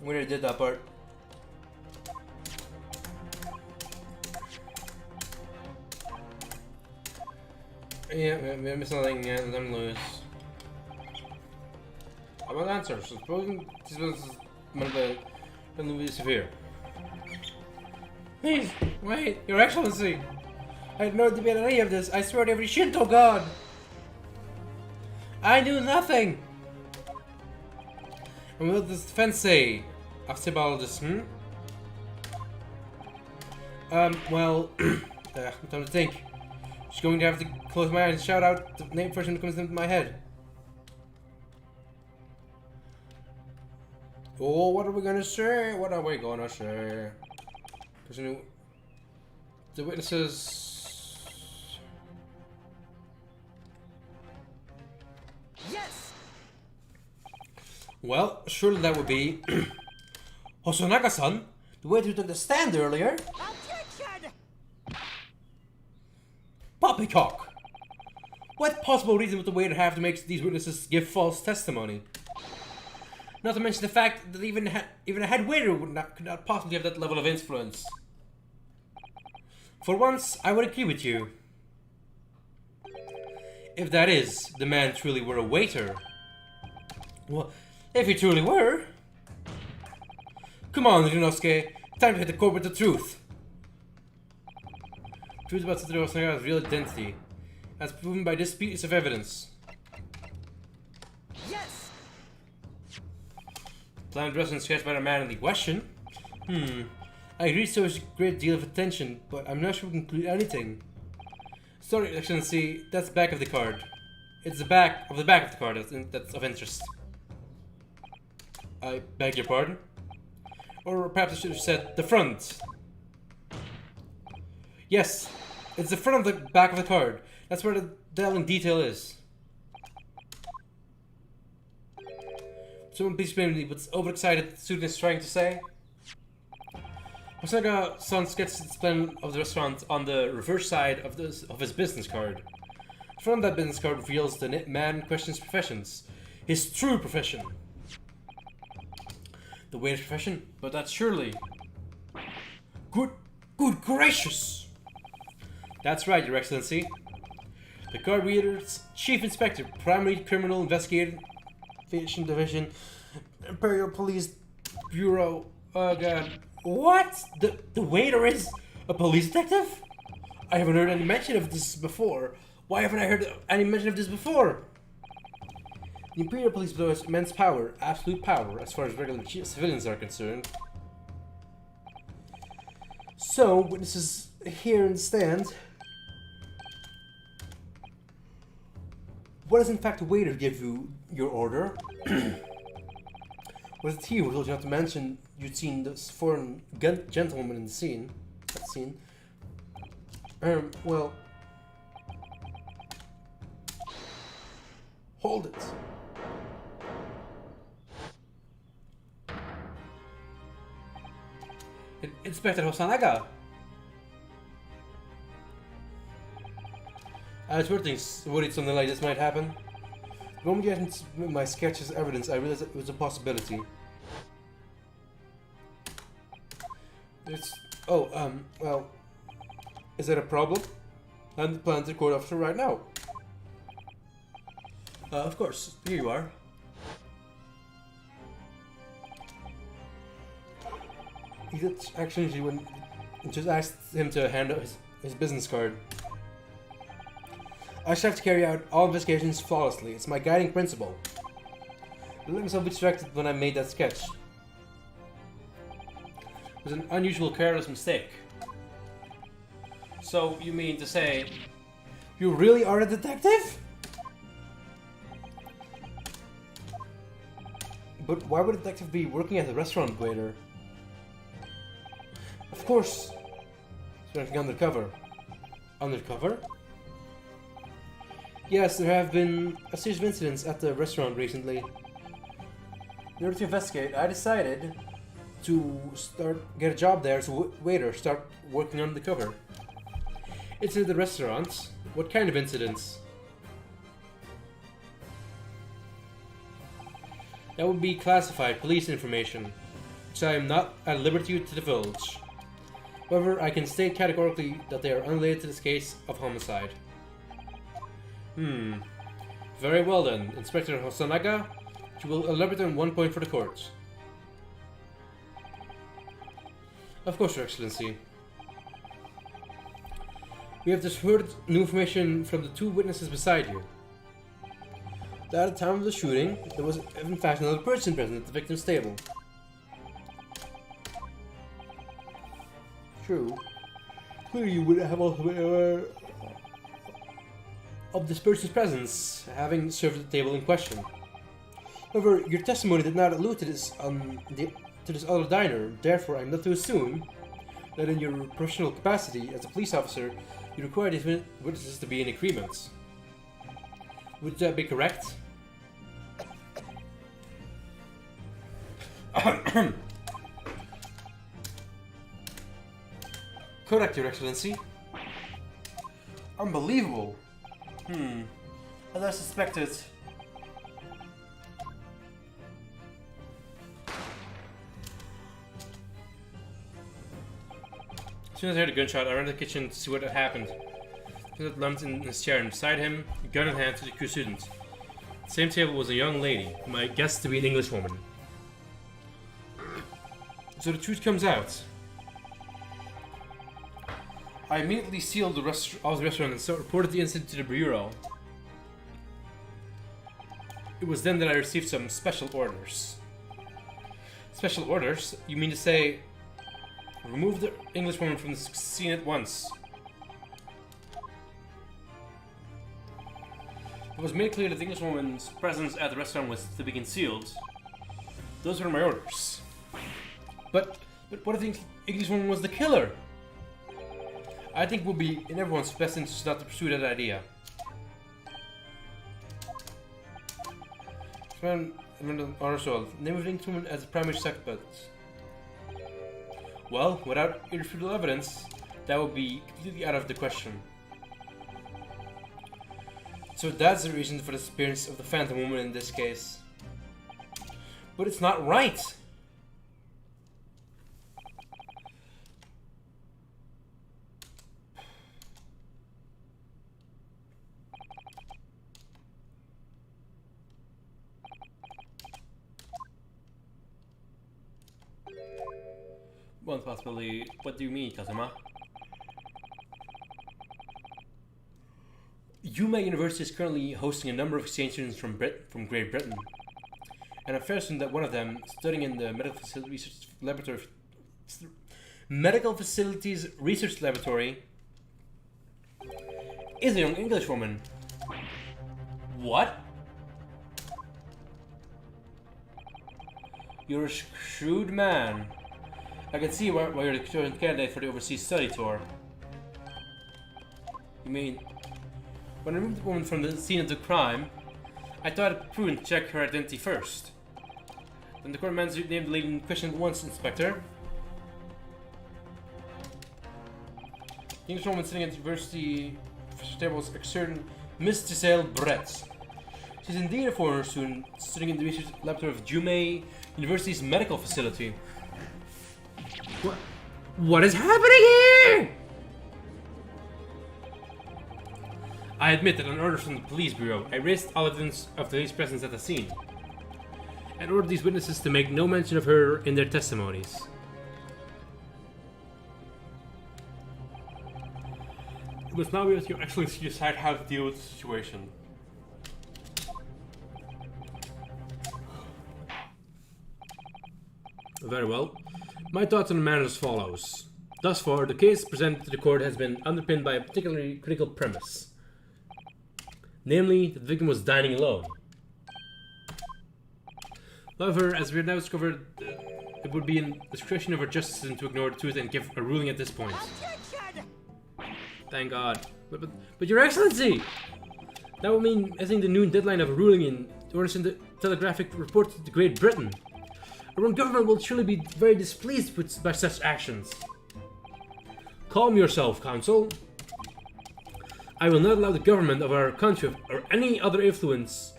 We already did that part. Yeah, we missed nothing and let me lose. I want answers. Supposing this was gonna be severe. Please, wait, Your Excellency! I had no debate on any of this. I swear to every Shinto god! I knew nothing! And what does the defense say after all this, well, time to think. Just going to have to close my eyes and shout out the name first thing that comes into my head. Oh, what are we gonna say? What are we gonna say? The witnesses. Yes! Well, surely that would be Hosonaga-san, the waiter who took the stand earlier. Objection! Poppycock! What possible reason would the waiter have to make these witnesses give false testimony? Not to mention the fact that even a head waiter could not possibly have that level of influence. For once, I would agree with you. If that is, the man truly were a waiter. Well, if he truly were... Come on, Ryunosuke. Time to hit the core with the truth. Truth about Satoru Hosanaga's real identity, as proven by this piece of evidence. Yes! Plan dressed and sketched by the man in the question. I agree so is a great deal of attention, but I'm not sure we can conclude anything. Sorry, Excellency, that's the back of the card. It's the back of the card that's of interest. I beg your pardon? Or perhaps I should have said the front. Yes, it's the front of the back of the card. That's where the telling detail is. Someone please explain to me what's overexcited student is trying to say? Hosonaga-san sketches the plan of the restaurant on the reverse side of his business card. The front of that business card reveals the man in question's professions. His true profession. The waiter's profession? But that's surely... Good gracious! That's right, Your Excellency. The card reader's Chief Inspector, Primary Criminal Investigation Division, Imperial Police Bureau. Oh god. What? The waiter is a police detective? I haven't heard any mention of this before. Why haven't I heard any mention of this before? The Imperial Police Bureau has immense power, absolute power, as far as regular civilians are concerned. So, witnesses here in the stand. What does in fact the waiter give you your order? Was it he who told you not to mention you'd seen this foreign gentleman in the scene? That scene? Well... Hold it. Inspector Hosonaga! I was worried something like this might happen. The moment you hadn't my sketch as evidence, I realized it was a possibility. Well, is that a problem? I'm the planetary court officer right now. Of course, here you are. He did actually when just asked him to hand out his business card. I should have to carry out all investigations flawlessly. It's my guiding principle. I let myself be distracted when I made that sketch. It was an unusual, careless mistake. So, you mean to say, you really are a detective? But why would a detective be working at a restaurant waiter? Of course, he's working undercover. Undercover? Yes, there have been a series of incidents at the restaurant recently. In order to investigate, I decided to get a job there as a waiter, start working undercover. It's at the restaurant. What kind of incidents? That would be classified police information, which I am not at liberty to divulge. However, I can state categorically that they are unrelated to this case of homicide. Very well then, Inspector Hosanaga, you will elaborate on 1 point for the court. Of course, Your Excellency. We have just heard new information from the 2 witnesses beside you. That at the time of the shooting, there was in fact another person present at the victim's table. True. Clearly you would have also been aware of this person's presence, having served at the table in question. However, your testimony did not allude to this other diner, therefore I am not to assume that in your professional capacity as a police officer, you require these witnesses to be in agreement. Would that be correct? Correct, Your Excellency. Unbelievable. As I suspected. As soon as I heard a gunshot, I ran to the kitchen to see what had happened. He was lumped in his chair, and beside him, a gun in hand, to the accused student. At the same table was a young lady, whom I guessed to be an Englishwoman. So the truth comes out. I immediately sealed the restaurant and reported the incident to the bureau. It was then that I received some special orders. Special orders? You mean to say, remove the Englishwoman from the scene at once? It was made clear that the Englishwoman's presence at the restaurant was to be concealed. Those were my orders. But what if the Englishwoman was the killer? I think it would be in everyone's best interest not to pursue that idea. Also, name of the Englishwoman as the primary suspect. Well, without irrefutable evidence, that would be completely out of the question. So that's the reason for the disappearance of the Phantom Woman in this case. But it's not right! One possibility. What do you mean, Kazuma? Yuma University is currently hosting a number of exchange students from Great Britain, and I'm certain that one of them, studying in the Medical Facilities Research Laboratory, is a young Englishwoman. What? You're a shrewd man. I can see why you're the current candidate for the overseas study tour. You mean, when I removed the woman from the scene of the crime, I thought it prudent to check her identity first. Then the court manager named the lady in question at once, Inspector. The English woman sitting at the university stables a certain Miss Giselle Bretz. She's indeed a foreigner student studying in the research laboratory of Jume University's medical facility. What is happening here? I admit that on order from the police bureau, I raised all evidence of the lady's presence at the scene, and ordered these witnesses to make no mention of her in their testimonies. It must now be up to Your Excellency to decide how to deal with the situation. Very well. My thoughts on the matter as follows. Thus far, the case presented to the court has been underpinned by a particularly critical premise. Namely, that the victim was dining alone. However, as we have now discovered, it would be in the discretion of our justice system to ignore the truth and give a ruling at this point. Objection! Thank God. But Your Excellency! That would mean missing the noon deadline of a ruling in order to send the telegraphic report to Great Britain. Our own government will surely be very displeased by such actions. Calm yourself, Counsel. I will not allow the government of our country or any other influence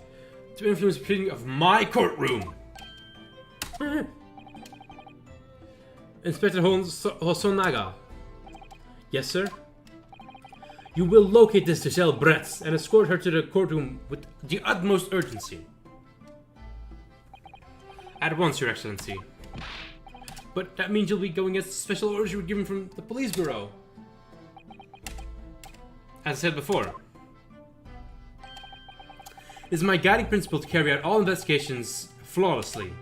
to influence the proceeding of my courtroom. Inspector Hosonaga. Yes, sir? You will locate this Giselle Bretz and escort her to the courtroom with the utmost urgency. At once, Your Excellency. But that means you'll be going against special orders you were given from the police bureau. As I said before, it is my guiding principle to carry out all investigations flawlessly.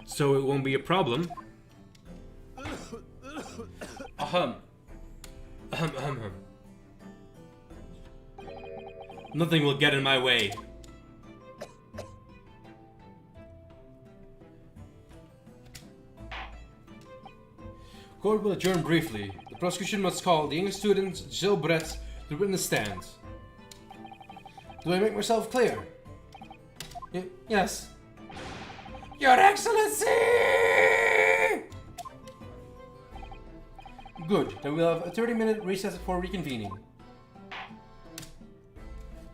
So it won't be a problem. Ahem. Nothing will get in my way. Court will adjourn briefly. The prosecution must call the English student, Gilles Brett, to the witness stand. Do I make myself clear? Yes. Your Excellency! Good. Then we'll have a 30-minute recess for reconvening.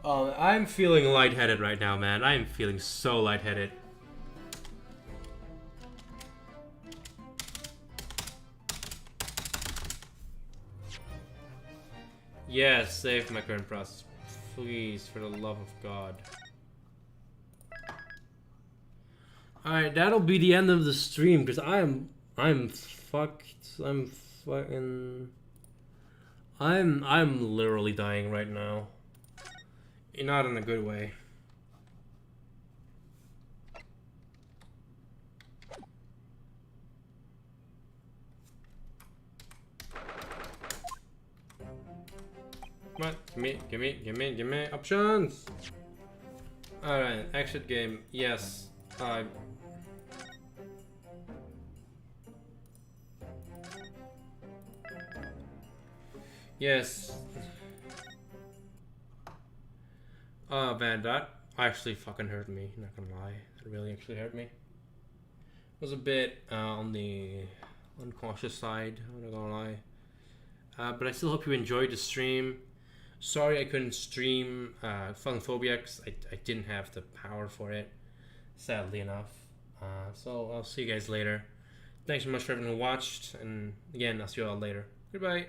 I'm feeling lightheaded right now, man. I am feeling so lightheaded. Yes, save my current process. Please, for the love of God. Alright, that'll be the end of the stream, because I'm literally dying right now. Not in a good way. What? Give me options! Alright, exit game, yes. Yes. Oh man, that actually fucking hurt me, not gonna lie. That really actually hurt me. It was a bit on the uncautious side, I'm not gonna lie. But I still hope you enjoyed the stream. Sorry I couldn't stream Phasmophobia because I didn't have the power for it, sadly enough. So I'll see you guys later. Thanks so much for everyone who watched, and again, I'll see you all later. Goodbye.